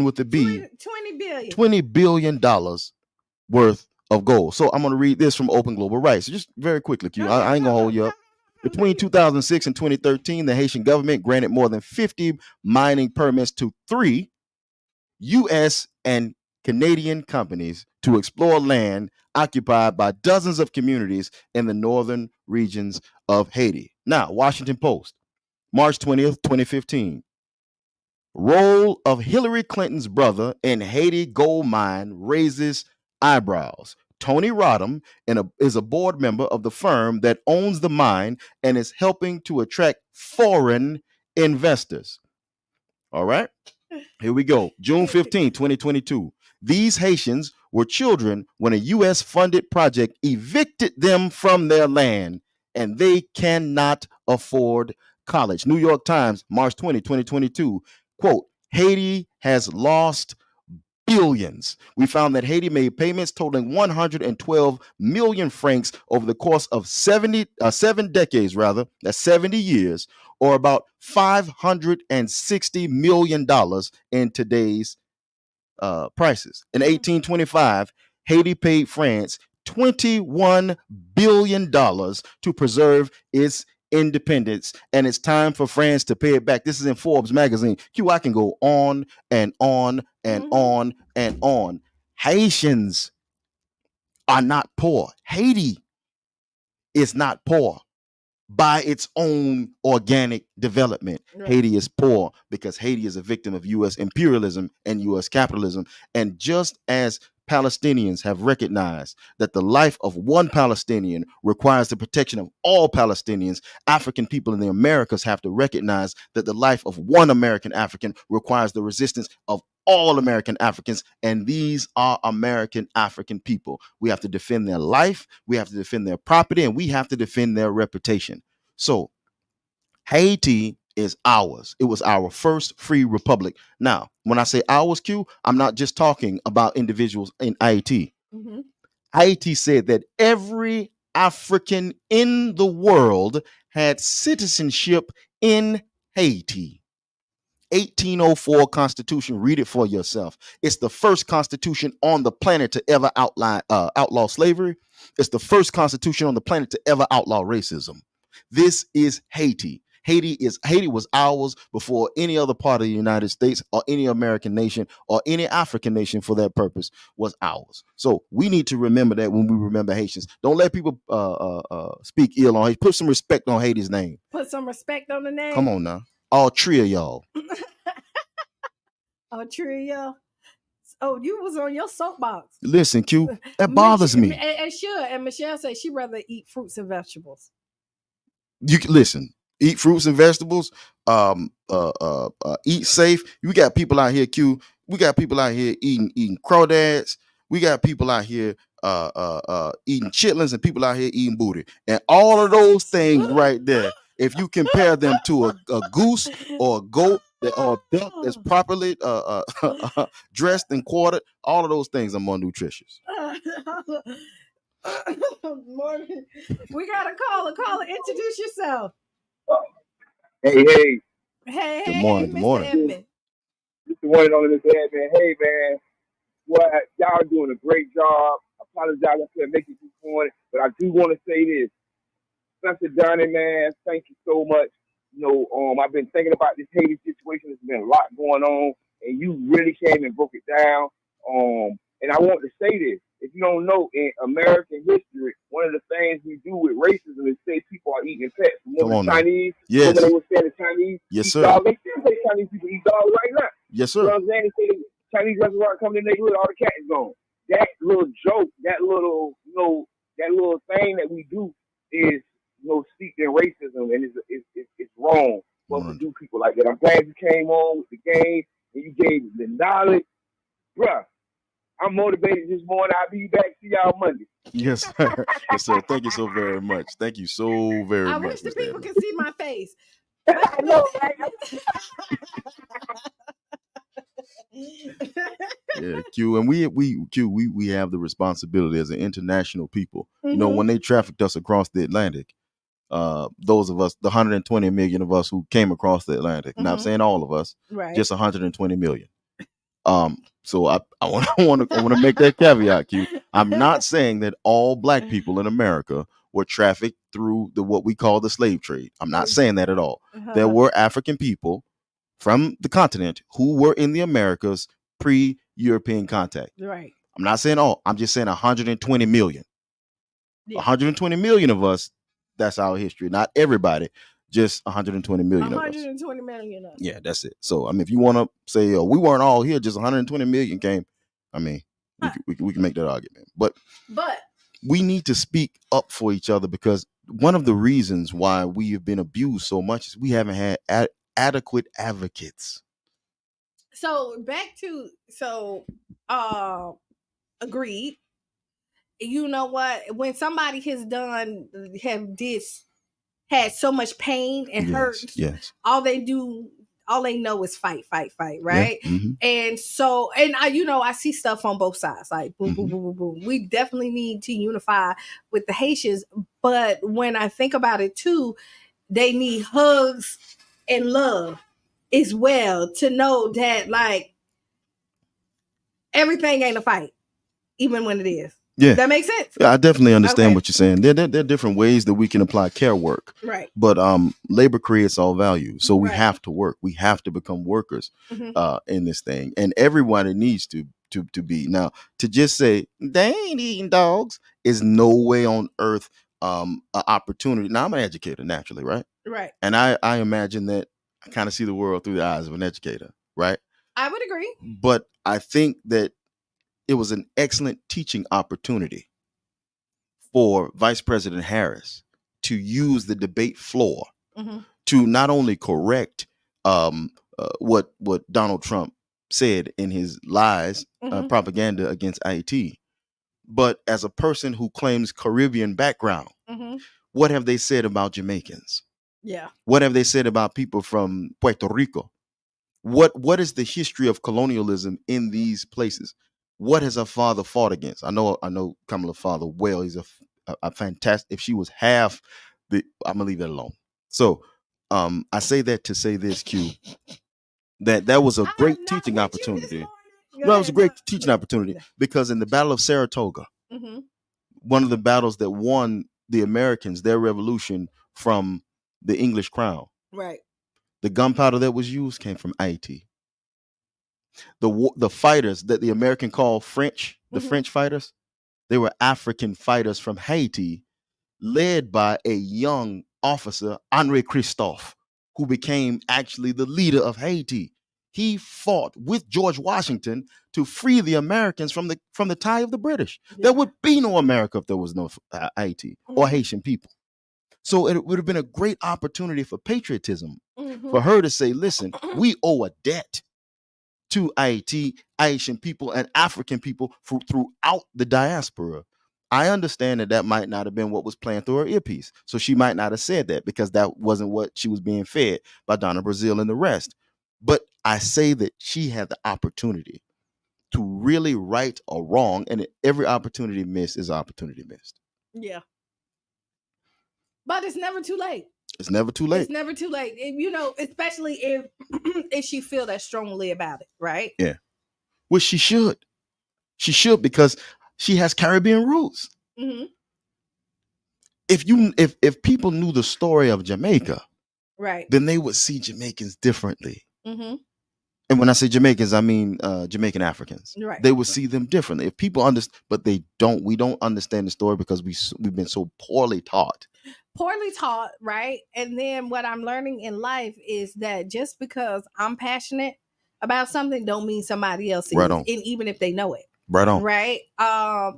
with the B, 20 billion. $20 billion worth of gold. So I'm going to read this from Open Global Rights. Just very quickly, Q. I ain't going to hold you up. Between 2006 and 2013, the Haitian government granted more than 50 mining permits to 3 U.S. and Canadian companies to explore land occupied by dozens of communities in the northern regions of Haiti. Now, Washington Post. March 20th, 2015. Role of Hillary Clinton's brother in Haiti gold mine raises eyebrows. Tony Rodham is a board member of the firm that owns the mine and is helping to attract foreign investors. All right, here we go. June 15, 2022. These Haitians were children when a U.S. funded project evicted them from their land and they cannot afford college. New York Times, March 20, 2022. Quote, Haiti has lost billions. We found that Haiti made payments totaling 112 million francs over the course of 7 decades, that's 70 years, or about $560 million in today's prices. In 1825, Haiti paid France $21 billion to preserve its independence, and it's time for France to pay it back. This is in Forbes magazine. Q, I can go on and on and on and on. Haitians are not poor. Haiti is not poor by its own organic development. Right. Haiti is poor because Haiti is a victim of U.S. imperialism and U.S. capitalism. And just as Palestinians have recognized that the life of one Palestinian requires the protection of all Palestinians, African people in the Americas have to recognize that the life of one American African requires the resistance of all American Africans, and these are American African people. We have to defend their life, we have to defend their property, and we have to defend their reputation. So Haiti is ours. It was our first free republic. Now, when I say ours, Q, I'm not just talking about individuals in Haiti. Haiti said that every African in the world had citizenship in Haiti. 1804 Constitution. Read it for yourself. It's the first constitution on the planet to ever outlaw slavery. It's the first constitution on the planet to ever outlaw racism. This is Haiti. Haiti was ours before any other part of the United States or any American nation or any African nation for that purpose was ours. So we need to remember that when we remember Haitians. Don't let people speak ill on Haiti. Put some respect on Haiti's name. Put some respect on the name. Come on now. All three of y'all. All three of y'all. Oh, you was on your soapbox. Listen, Q, that bothers me. And sure, and Michelle said she'd rather eat fruits and vegetables. You can listen. Eat fruits and vegetables. Eat safe. We got people out here, Q. We got people out here eating crawdads. We got people out here eating chitlins, and people out here eating booty. And all of those things right there, if you compare them to a goose or a goat or a duck that's properly dressed and quartered, all of those things are more nutritious. Morning. We got a caller. Caller, introduce yourself. Hey. Hey, good morning. Mr. Good morning. Edmund. Mr. One and only Mr. Edmund. Hey, man. What y'all doing a great job. I apologize I couldn't make it this morning, but I do want to say this. Spencer Donnie, man, thank you so much. You know, I've been thinking about this Haiti situation. There's been a lot going on, and you really came and broke it down. And I want to say this. If you don't know, in American history, one of the things we do with racism is say people are eating pets. Remember the Chinese? Yes. Remember they were saying the Chinese? Yes, sir. Dogs. They still say Chinese people eat dogs right now. Yes, sir. You know what I'm saying? They say the Chinese restaurant coming in the neighborhood, all the cats gone. That little joke, that little, that little thing that we do is, steeped in racism, and it's wrong for us to do people like that. I'm glad you came on with the game and you gave the knowledge. Bruh, I'm motivated this morning. I'll be back. See y'all Monday. Yes, sir. Yes, sir. Thank you so very much. Thank you so very much. I wish the people could see my face. I know, right? Yeah, Q, and we have the responsibility as an international people. When they trafficked us across the Atlantic, those of us, the 120 million of us who came across the Atlantic, not saying all of us, right, just 120 million. So I want to make that caveat, Q. I'm not saying that all black people in America were trafficked through what we call the slave trade. I'm not saying that at all. There were African people from the continent who were in the Americas pre-European contact. Right. I'm not saying all. I'm just saying 120 million. Yeah. 120 million of us, that's our history. Not everybody just 120 million of us. 120 million of us. Yeah, that's it. So I mean, if you want to say we weren't all here, just 120 million came. I mean, we can make that argument, but we need to speak up for each other, because one of the reasons why we have been abused so much is we haven't had adequate advocates. So back to agreed. You know what? When somebody has had so much pain and hurt, all they know is fight, right? Yeah. Mm-hmm. And so, and I see stuff on both sides, like boom, boom, boom, boom, boom. We definitely need to unify with the Haitians, but when I think about it too, they need hugs and love as well, to know that like everything ain't a fight, even when it is. Yeah, that makes sense. Yeah, I definitely understand what you're saying. There are different ways that we can apply care work, right? But labor creates all value, so we have to work. We have to become workers in this thing, and everyone needs to be. Now, to just say they ain't eating dogs is no way on earth an opportunity. Now, I'm an educator naturally, right? Right. And I imagine that I kind of see the world through the eyes of an educator, right? I would agree. But I think that it was an excellent teaching opportunity for Vice President Harris to use the debate floor to not only correct what Donald Trump said in his lies, propaganda against Haiti, but as a person who claims Caribbean background, what have they said about Jamaicans? Yeah. What have they said about people from Puerto Rico? What is the history of colonialism in these places? What has her father fought against? I know Kamala's father well. He's a fantastic. If she was half I'm gonna leave that alone. So I say that to say this, Q, that was a great teaching opportunity. No, it was a great teaching opportunity, because in the Battle of Saratoga, one of the battles that won the Americans their revolution from the English crown, right? The gunpowder that was used came from Haiti. The fighters that the American called French, the French fighters, they were African fighters from Haiti, led by a young officer, Henri Christophe, who became actually the leader of Haiti. He fought with George Washington to free the Americans from the tie of the British. Yeah. There would be no America if there was no Haiti or Haitian people. So it would have been a great opportunity for patriotism, for her to say, listen, we owe a debt to Haiti, Haitian people, and African people throughout the diaspora. I understand that might not have been what was playing through her earpiece. So she might not have said that, because that wasn't what she was being fed by Donna Brazile and the rest. But I say that she had the opportunity to really right a wrong, and every opportunity missed is opportunity missed. Yeah. But it's never too late. It's never too late. It's never too late. Especially if she feel that strongly about it, right? Yeah. Well, she should. She should, because she has Caribbean roots. If people knew the story of Jamaica, right, then they would see Jamaicans differently. And when I say Jamaicans, I mean Jamaican Africans. Right. They would see them differently. If people understand, but they don't. We don't understand the story because we've been so poorly taught. Poorly taught, right? And then what I'm learning in life is that just because I'm passionate about something, don't mean somebody else is, right on. And even if they know it. Right on. Right.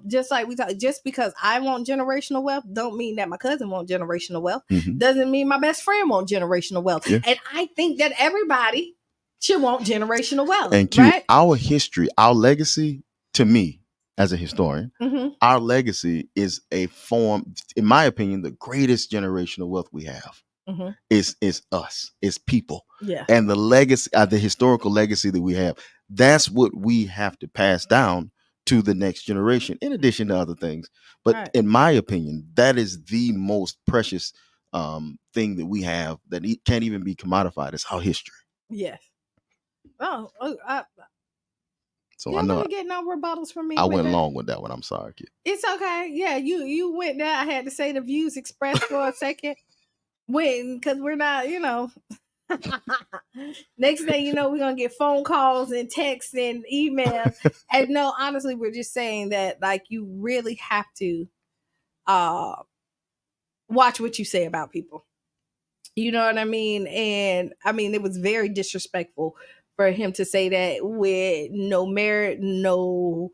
Just like we talk, just because I want generational wealth, don't mean that my cousin want generational wealth. Doesn't mean my best friend want generational wealth. Yeah. And I think that everybody should want generational wealth. And Q, right? Our history, our legacy, to me, as a historian, our legacy is a form, in my opinion, the greatest generational wealth we have is us, is people. Yeah. And the legacy, the historical legacy that we have, that's what we have to pass down to the next generation, in addition to other things. But in my opinion, that is the most precious thing that we have that can't even be commodified, is our history. Yes. Oh, so you I know really get no rebuttals from me. I went along with that one. I'm sorry, kid. It's okay. Yeah, you went there. I had to say the views expressed for a second. Because we're not, next thing you know, we're gonna get phone calls and texts and emails. And no, honestly, we're just saying that like you really have to watch what you say about people. You know what I mean? And I mean, it was very disrespectful for him to say that with no merit, no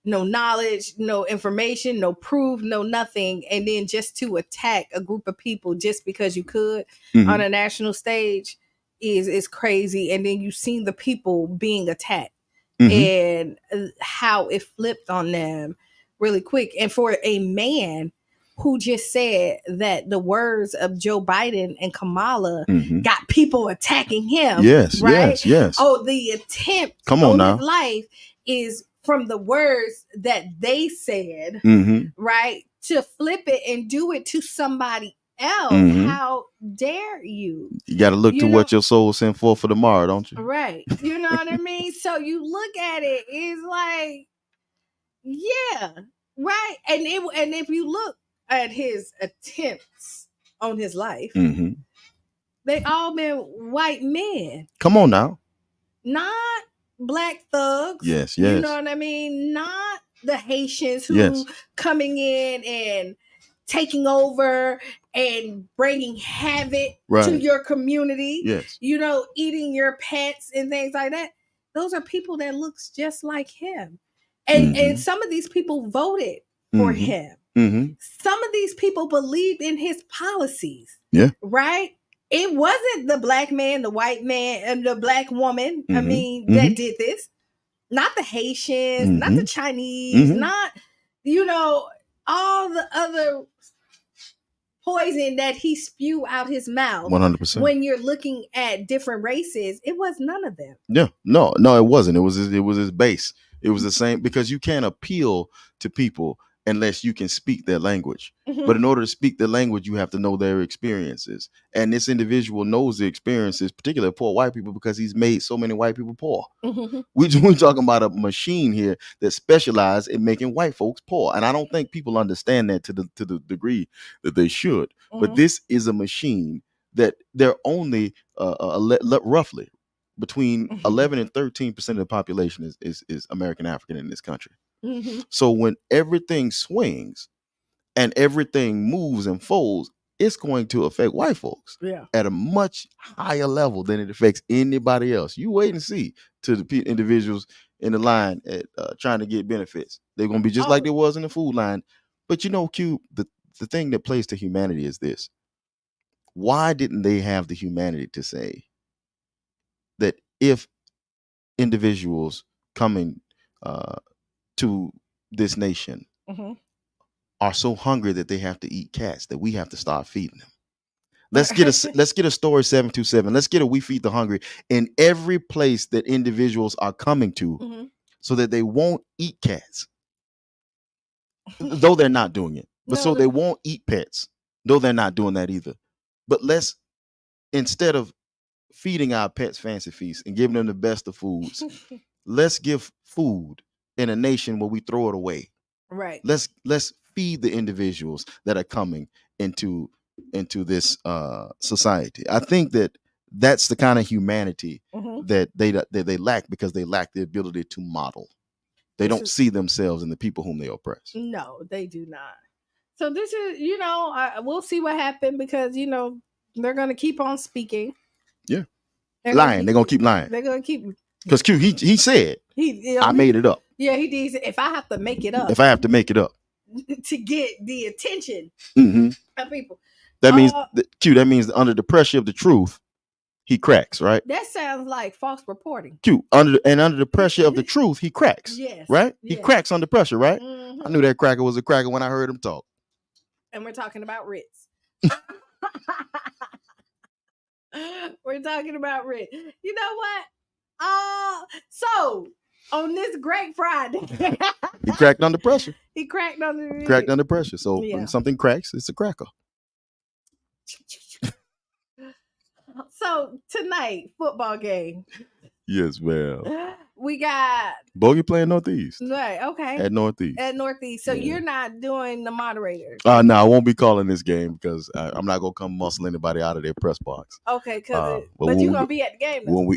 knowledge, no information, no proof, no nothing, and then just to attack a group of people just because you could on a national stage is crazy. And then you seen the people being attacked and how it flipped on them really quick. And for a man who just said that the words of Joe Biden and Kamala got people attacking him. Yes, right? yes. Oh, the attempt on his life is from the words that they said, right? To flip it and do it to somebody else. How dare you? You got to look to what your soul sent for tomorrow, don't you? Right. You know what I mean? So you look at it, it's like, yeah, right. And if you look at his attempts on his life, they all been white men. Come on now. Not black thugs. Yes. You know what I mean? Not the Haitians who coming in and taking over and bringing havoc to your community. Yes. You know, eating your pets and things like that. Those are people that looks just like him. And some of these people voted for him. Some of these people believed in his policies. Yeah. Right? It wasn't the black man, the white man, and the black woman, I mean, that did this. Not the Haitians, not the Chinese, not, all the other poison that he spew out his mouth. 100%. When you're looking at different races, it was none of them. Yeah. No, it wasn't. It was his base. It was the same, because you can't appeal to people unless you can speak their language. But in order to speak their language, you have to know their experiences. And this individual knows the experiences, particularly poor white people, because he's made so many white people poor. We're talking about a machine here that specializes in making white folks poor. And I don't think people understand that to the degree that they should. But this is a machine that they're only roughly between 11 and 13% of the population is American African in this country. So when everything swings and everything moves and folds, it's going to affect white folks at a much higher level than it affects anybody else. You wait and see to the individuals in the line at trying to get benefits. They're going to be just like they was in the food line. But Q, the thing that plays to humanity is this. Why didn't they have the humanity to say that if individuals coming to this nation are so hungry that they have to eat cats, that we have to start feeding them? Let's get a story 727. Let's get a We Feed the Hungry in every place that individuals are coming to, so that they won't eat cats, though they're not doing it. But they won't eat pets, though they're not doing that either. But let's, instead of feeding our pets fancy feasts and giving them the best of foods, let's give food in a nation where we throw it away. Right. Let's feed the individuals that are coming into this society. I think that's the kind of humanity that they lack, because they lack the ability to model. They don't see themselves in the people whom they oppress. No, they do not. So this is, we'll see what happens, because they're going to keep on speaking. Yeah. They're going to keep lying. They're going to keep. Because Q, he said, I made it up. Yeah, he did. If I have to make it up. To get the attention of people. That means, Q, that means under the pressure of the truth, he cracks, right? That sounds like false reporting. Q, under the pressure of the truth, he cracks. Yes. Right? He cracks under pressure, right? I knew that cracker was a cracker when I heard him talk. And we're talking about Ritz. We're talking about Ritz. You know what? So on this Great Friday, he cracked under pressure. He cracked under pressure. So when something cracks, it's a cracker. So tonight, football game. Yes, ma'am. We got Bogey playing Northeast. Right. Okay. At Northeast. So you're not doing the moderators. No, I won't be calling this game, because I'm not gonna come muscle anybody out of their press box. Okay, but you're gonna be at the game. When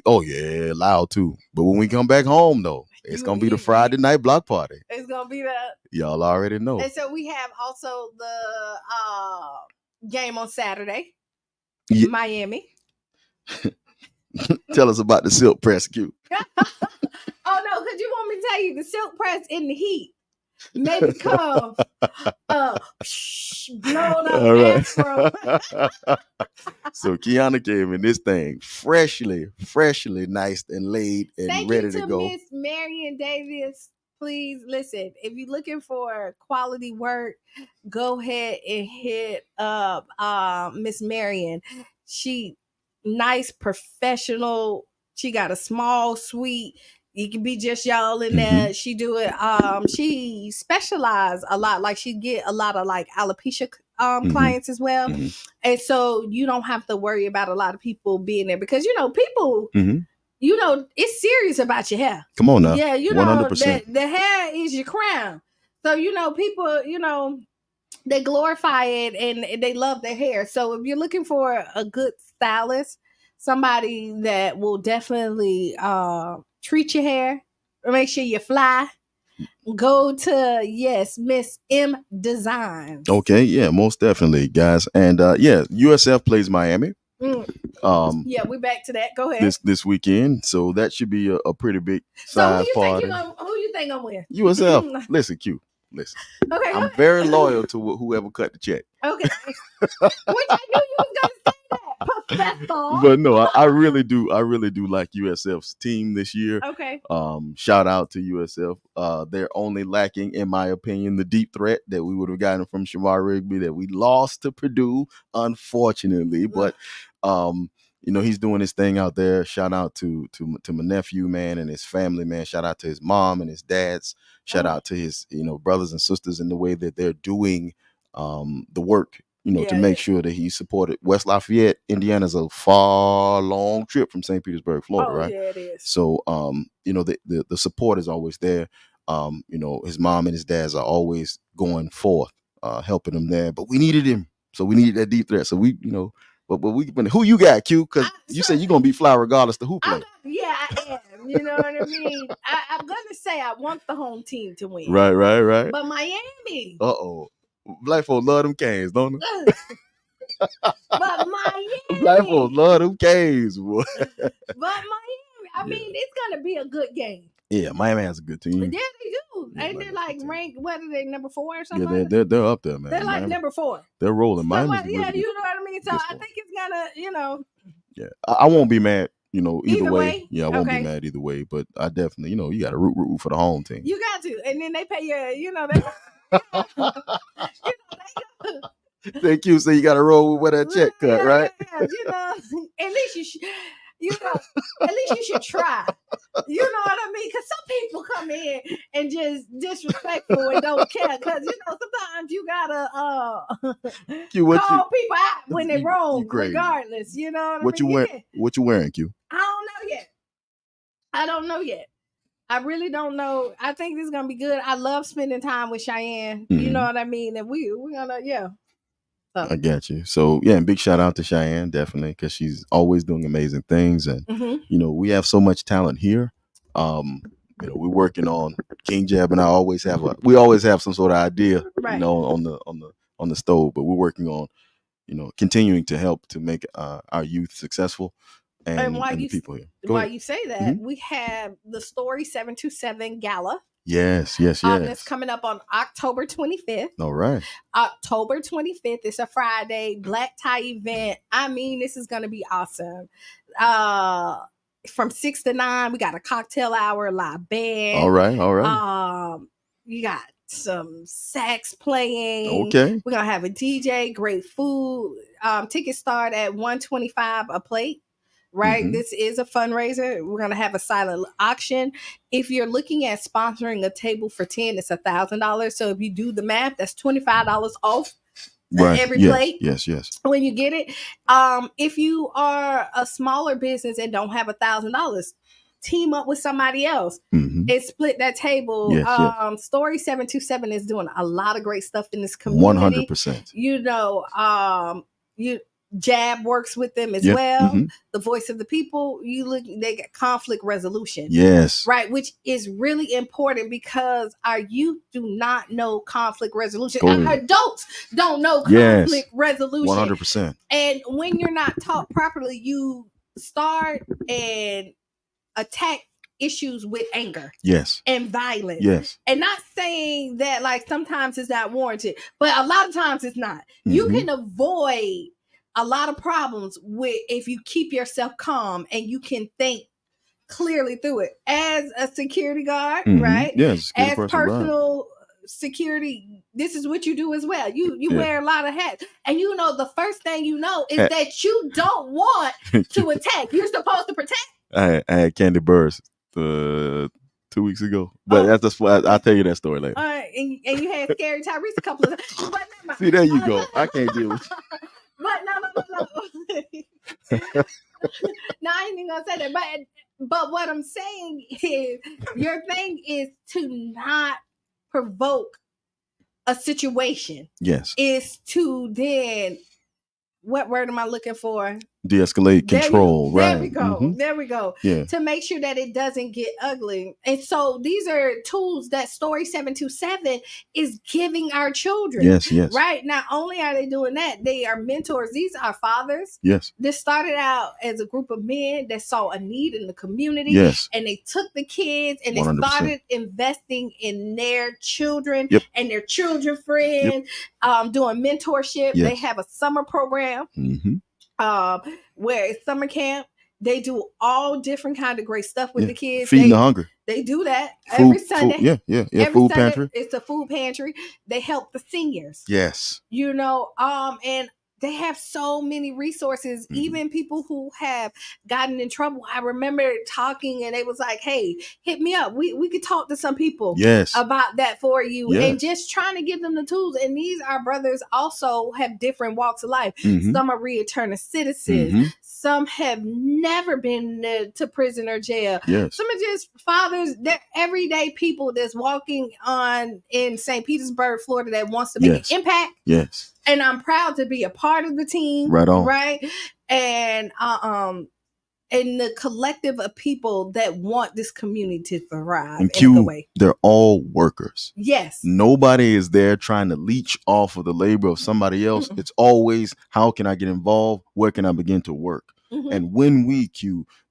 loud too. But when we come back home though, it's gonna be the Friday night block party. It's gonna be that. Y'all already know. And so we have also the game on Saturday. Yeah. Miami. Tell us about the silk press, Q. Oh no, because you want me to tell you the silk press in the heat may become blown up All right. afro. So Qiana came in this thing freshly nice and laid and Thank ready you to to go. Miss Marion Davis. Please listen. If you're looking for quality work, go ahead and hit up Miss Marion. She nice, professional. She got a small suite. You can be just y'all in there. She do it. She specialize a lot. Like she get a lot of like alopecia clients as well. And so you don't have to worry about a lot of people being there because people it's serious about your hair. Come on now. Yeah, 100%. the hair is your crown. So people, they glorify it and they love their hair. So if you're looking for a good stylist, somebody that will definitely treat your hair, make sure you fly, go to Miss M Designs. Okay, yeah, most definitely, guys. And USF plays Miami. Yeah, we're back to that. Go ahead. This weekend, so that should be a pretty big So size party. who you think I'm with? USF. Listen, Q. Listen. Okay, I'm very loyal to whoever cut the check. Okay. Which I knew you was gonna say that, Professor. But no, I really do like USF's team this year. Okay. Shout out to USF. They're only lacking, in my opinion, the deep threat that we would have gotten from Shamar Rigby that we lost to Purdue, unfortunately. But he's doing his thing out there. Shout out to my nephew, man, and his family, man. Shout out to his mom and his dads. Shout out to his brothers and sisters in the way that they're doing the work, to make sure that he's supported. West Lafayette, Indiana is a far, long trip from St. Petersburg, Florida, right? Yeah, it is. So, the support is always there. His mom and his dads are always going forth, helping him there. But we needed him, so we needed that deep threat. So we, but who you got, Q? Because you said you're gonna be fly regardless to who play. Yeah, I am. You know what I mean? I'm gonna say I want the home team to win. Right. But Miami. Black folks love them Canes, don't they? But Miami. Black folks love them Canes, boy. But Miami, I mean, it's gonna be a good game. Yeah, Miami has a good team. Yeah, they do. Yeah, ain't they like ranked? What are they, number 4 or something? Yeah, they're up there, man. They're like Miami, number 4. They're rolling. Miami. Yeah, you know what I mean. So I think it's gonna, Yeah, I won't be mad. Either way. way. Yeah, I won't be mad either way. But I definitely, you got to root for the home team. You got to, and then they pay you. Thank you. So you got to roll with where that check cut, right? Yeah, at least you should. At least you should try. You know what I mean? Because some people come in and just disrespectful and don't care. Because sometimes you gotta call people out when they're wrong, regardless. You know what I mean? What you wearing, Q? I don't know yet. I really don't know. I think this is gonna be good. I love spending time with Cheyenne. You know what I mean? And we're gonna I got you. So and big shout out to Cheyenne, definitely, because she's always doing amazing things, and we have so much talent here. We're working on King Jab, and we always have some sort of idea, on the stove, but we're working on, continuing to help to make our youth successful. And the people here. While you say that, we have the Story 727 Gala. Yes. That's coming up on October 25th. All right. October 25th. It's a Friday black tie event. I mean, this is going to be awesome. From 6 to 9, we got a cocktail hour, live band. All right. You got some sax playing. Okay. We're going to have a DJ, great food. Tickets start at $125 a plate. Right. This is a fundraiser. We're going to have a silent auction. If you're looking at sponsoring a table for 10, it's $1,000. So if you do the math, that's $25 off every plate. Yes. When you get it. If you are a smaller business and don't have $1,000, team up with somebody else and split that table. Story 727 is doing a lot of great stuff in this community. 100%. Jab works with them as well. The voice of the people, they get conflict resolution. Yes. Right, which is really important because our youth do not know conflict resolution. Our adults don't know conflict resolution. 100%. And when you're not taught properly, you start and attack issues with anger. Yes. And violence. Yes. And not saying that like sometimes it's not warranted, but a lot of times it's not. You can avoid a lot of problems if you keep yourself calm and you can think clearly through it. As a security guard, right? Yes. As personal security, this is what you do as well. You wear a lot of hats, and the first thing you know is that you don't want to attack. You're supposed to protect. I had candy birds 2 weeks ago, but that's I'll tell you that story later. All right, and you had Scary Tyrese a couple of times. See, there you go. I can't deal with you. But no. No, I ain't even gonna say that. But what I'm saying is, your thing is to not provoke a situation. Yes. Is to then, what word am I looking for? De-escalate, control. There we go. There we go. Yeah. To make sure that it doesn't get ugly. And so these are tools that Story 727 is giving our children. Yes, yes. Right? Not only are they doing that, they are mentors. These are fathers. Yes. This started out as a group of men that saw a need in the community. Yes. And they took the kids and they 100%. started investing in their children and their children friends, doing mentorship. Yes. They have a summer program. Where it's summer camp. They do all different kind of great stuff with the kids. Feeding the hunger. They do that every Sunday. Every food Sunday, pantry. It's a food pantry. They help the seniors. Yes. And they have so many resources, even people who have gotten in trouble. I remember talking and they was like, hey, hit me up. We could talk to some people about that for you. And just trying to give them the tools. And these, our brothers, also have different walks of life. Some are returning citizens. Some have never been to prison or jail. Some are just fathers, they're everyday people that's walking on in St. Petersburg, Florida, that wants to make an impact. Yes. And I'm proud to be a part of the team. Right on. Right. And the collective of people that want this community to thrive. And in the way. They're all workers. Yes. Nobody is there trying to leech off of the labor of somebody else. It's always, how can I get involved? Where can I begin to work? And when we,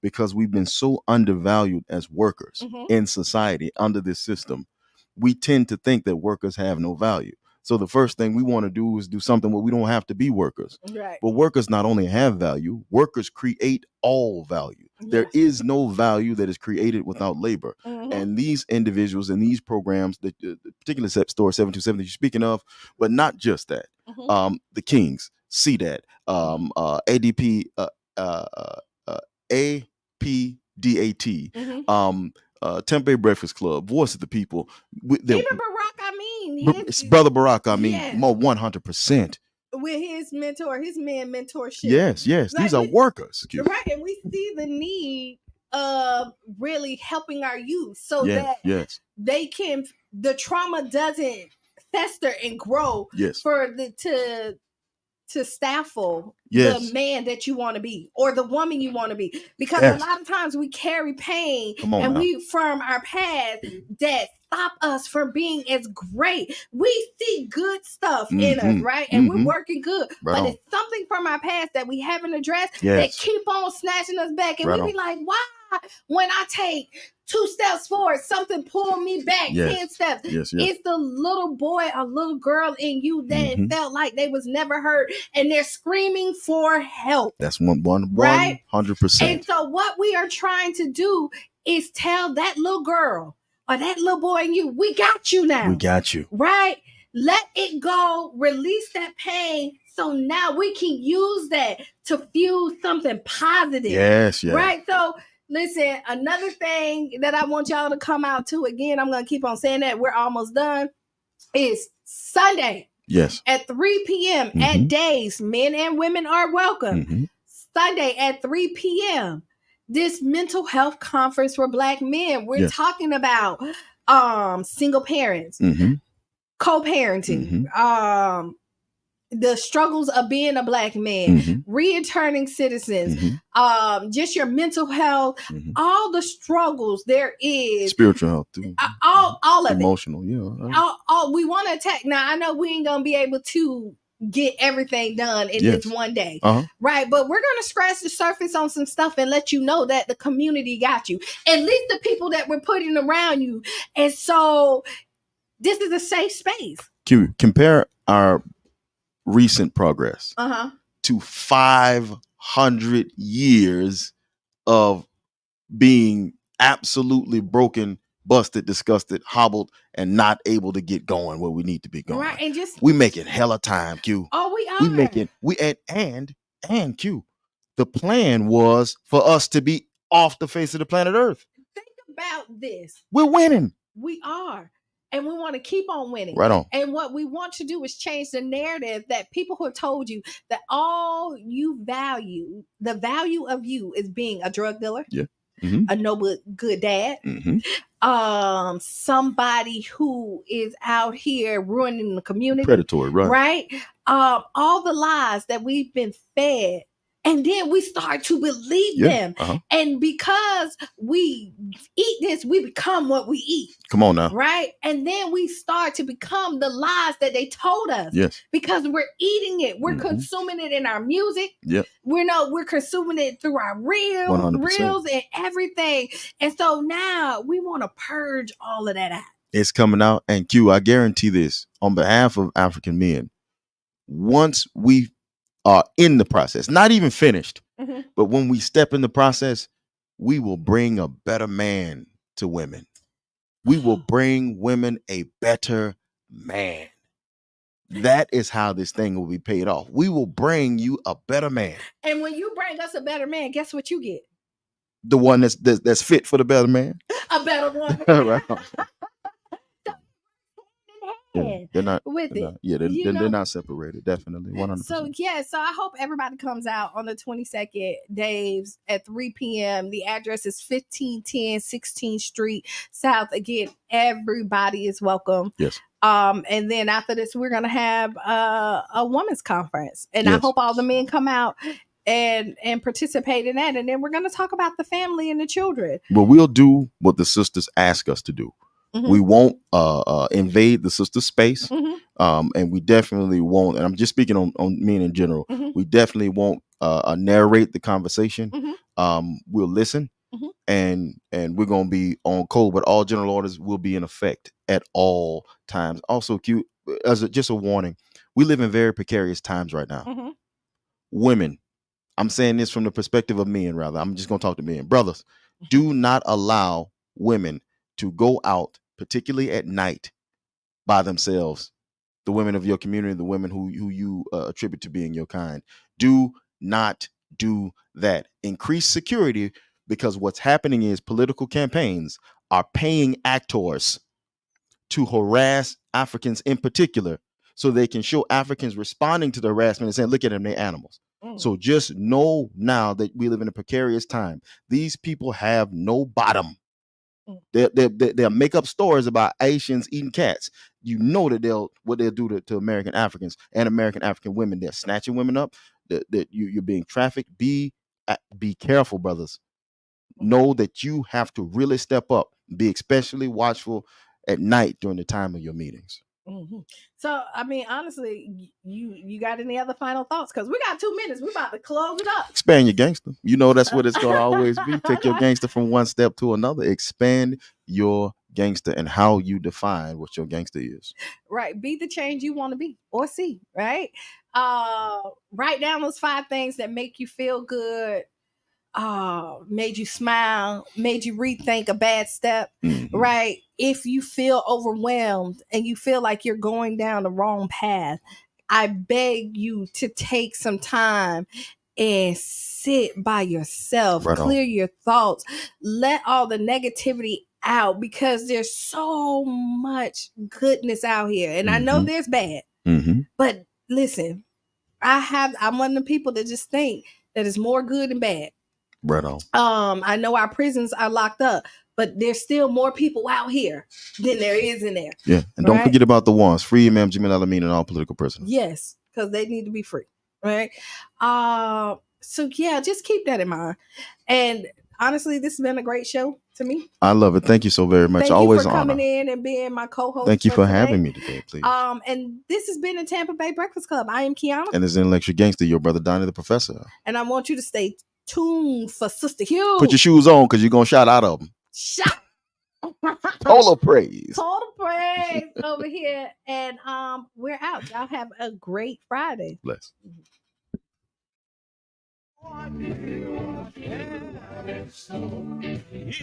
because we've been so undervalued as workers in society under this system, we tend to think that workers have no value. So the first thing we want to do is do something where we don't have to be workers. Right. But workers not only have value, workers create all value. Yes. There is no value that is created without labor. And these individuals and these programs, the particular Story 727 that you're speaking of, but not just that. The Kings, CDAT, ADP, APDAT, Tampa Breakfast Club, Voice of the People. Even Brother Barack, more 100%. With his man mentorship. Yes. Like these are workers. Right. And we see the need of really helping our youth so that they can, the trauma doesn't fester and grow for to stifle the man that you want to be or the woman you want to be, because a lot of times we carry pain we from our past that stop us from being as great. We see good stuff in us, right? And we're working good, but it's something from our past that we haven't addressed that keep on snatching us back, and we be like, why when I take 2 steps forward, something pull me back 10 steps. It's the little boy or little girl in you that felt like they was never heard and they're screaming for help. That's 100%. And so what we are trying to do is tell that little girl or that little boy in you, we got you now. We got you. Right? Let it go. Release that pain. So now we can use that to fuel something positive. Yes. Right? So listen, another thing that I want y'all to come out to, again, I'm going to keep on saying that, we're almost done, is Sunday. Yes. At 3 p.m. at Days, men and women are welcome. Sunday at 3 p.m. This mental health conference for Black men. We're talking about single parents, co-parenting, the struggles of being a Black man, returning citizens, just your mental health, all the struggles there is, spiritual health too, all of emotional, it. All we want to attack. Now I know we ain't gonna be able to get everything done in this one day, right? But we're gonna scratch the surface on some stuff and let you know that the community got you, at least the people that we're putting around you. And so this is a safe space. Compare our recent progress to 500 years of being absolutely broken, busted, disgusted, hobbled, and not able to get going where we need to be going. Right, and just we make it hella time, Q. Oh, we are. We make it. And Q. The plan was for us to be off the face of the planet Earth. Think about this. We're winning. We are. And we want to keep on winning. Right on. And what we want to do is change the narrative that people who have told you that all you value, the value of you is being a drug dealer, a noble, good dad, somebody who is out here ruining the community. Predatory, right. All the lies that we've been fed. And then we start to believe them. And because we eat this, we become what we eat. Come on now. Right? And then we start to become the lies that they told us. Yes. Because we're eating it. We're consuming it in our music. Yep. We're consuming it through our reels and everything. And so now we want to purge all of that out. It's coming out. And Q, I guarantee this on behalf of African men, once we are in the process, not even finished, but when we step in the process, we will bring a better man to women. We will bring women a better man. That is how this thing will be paid off. We will bring you a better man. And when you bring us a better man, guess what you get? The one that's fit for the better man. A better one. Right. They're not with it. They're not separated. Definitely, 100%. So I hope everybody comes out on the 22nd, Dave's at 3 p.m. The address is 1510 16th Street South. Again, everybody is welcome. Yes. And then after this, we're gonna have a women's conference, and I hope all the men come out and participate in that. And then we're gonna talk about the family and the children. Well, we'll do what the sisters ask us to do. We won't invade the sister space, and we definitely won't. And I'm just speaking on men in general. We definitely won't narrate the conversation. We'll listen, and we're gonna be on code. But all general orders will be in effect at all times. Also, Q, just a warning: we live in very precarious times right now. Women, I'm saying this from the perspective of men. Rather, I'm just gonna talk to men, brothers. Do not allow women to go out, particularly at night, by themselves. The women of your community, the women who you attribute to being your kind. Do not do that. Increase security, because what's happening is political campaigns are paying actors to harass Africans in particular, so they can show Africans responding to the harassment and saying, look at them, they're animals. So just know now that we live in a precarious time. These people have no bottom. They'll make up stories about Asians eating cats. You know that what they'll do to American Africans and American African women. They're snatching women up. That you're being trafficked. Be careful, brothers. Know that you have to really step up. Be especially watchful at night during the time of your meetings. So, I mean, honestly, you got any other final thoughts? Because we got 2 minutes. We're about to close it up. Expand your gangster. You know that's what it's going to always be. Take your gangster from one step to another. Expand your gangster and how you define what your gangster is. Right. Be the change you want to be or see. Right. Write down those 5 things that make you feel good. Made you smile, made you rethink a bad step, right? If you feel overwhelmed and you feel like you're going down the wrong path, I beg you to take some time and sit by yourself, clear your thoughts, let all the negativity out, because there's so much goodness out here. And I know there's bad, but listen, I'm one of the people that just think that it's more good than bad. Right on. I know our prisons are locked up, but there's still more people out here than there is in there. Yeah, and don't forget about the ones. Free Imam Jamil Alameen and all political prisoners. Yes, because they need to be free, right? So yeah, just keep that in mind. And honestly, this has been a great show to me. I love it. Thank you so very much. Thank Always you for an honor. coming in and being my co-host. Thank you for today. having me today, please. And this has been the Tampa Bay Breakfast Club. I am Qiana. And this is Intellectual Gangster, your brother Donnie the Professor. And I want you to stay tuned for Sister Hugh. Put your shoes on because you're going to shout out of them. Shout. Total praise. Total praise over here. And we're out. Y'all have a great Friday. Bless.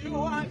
You are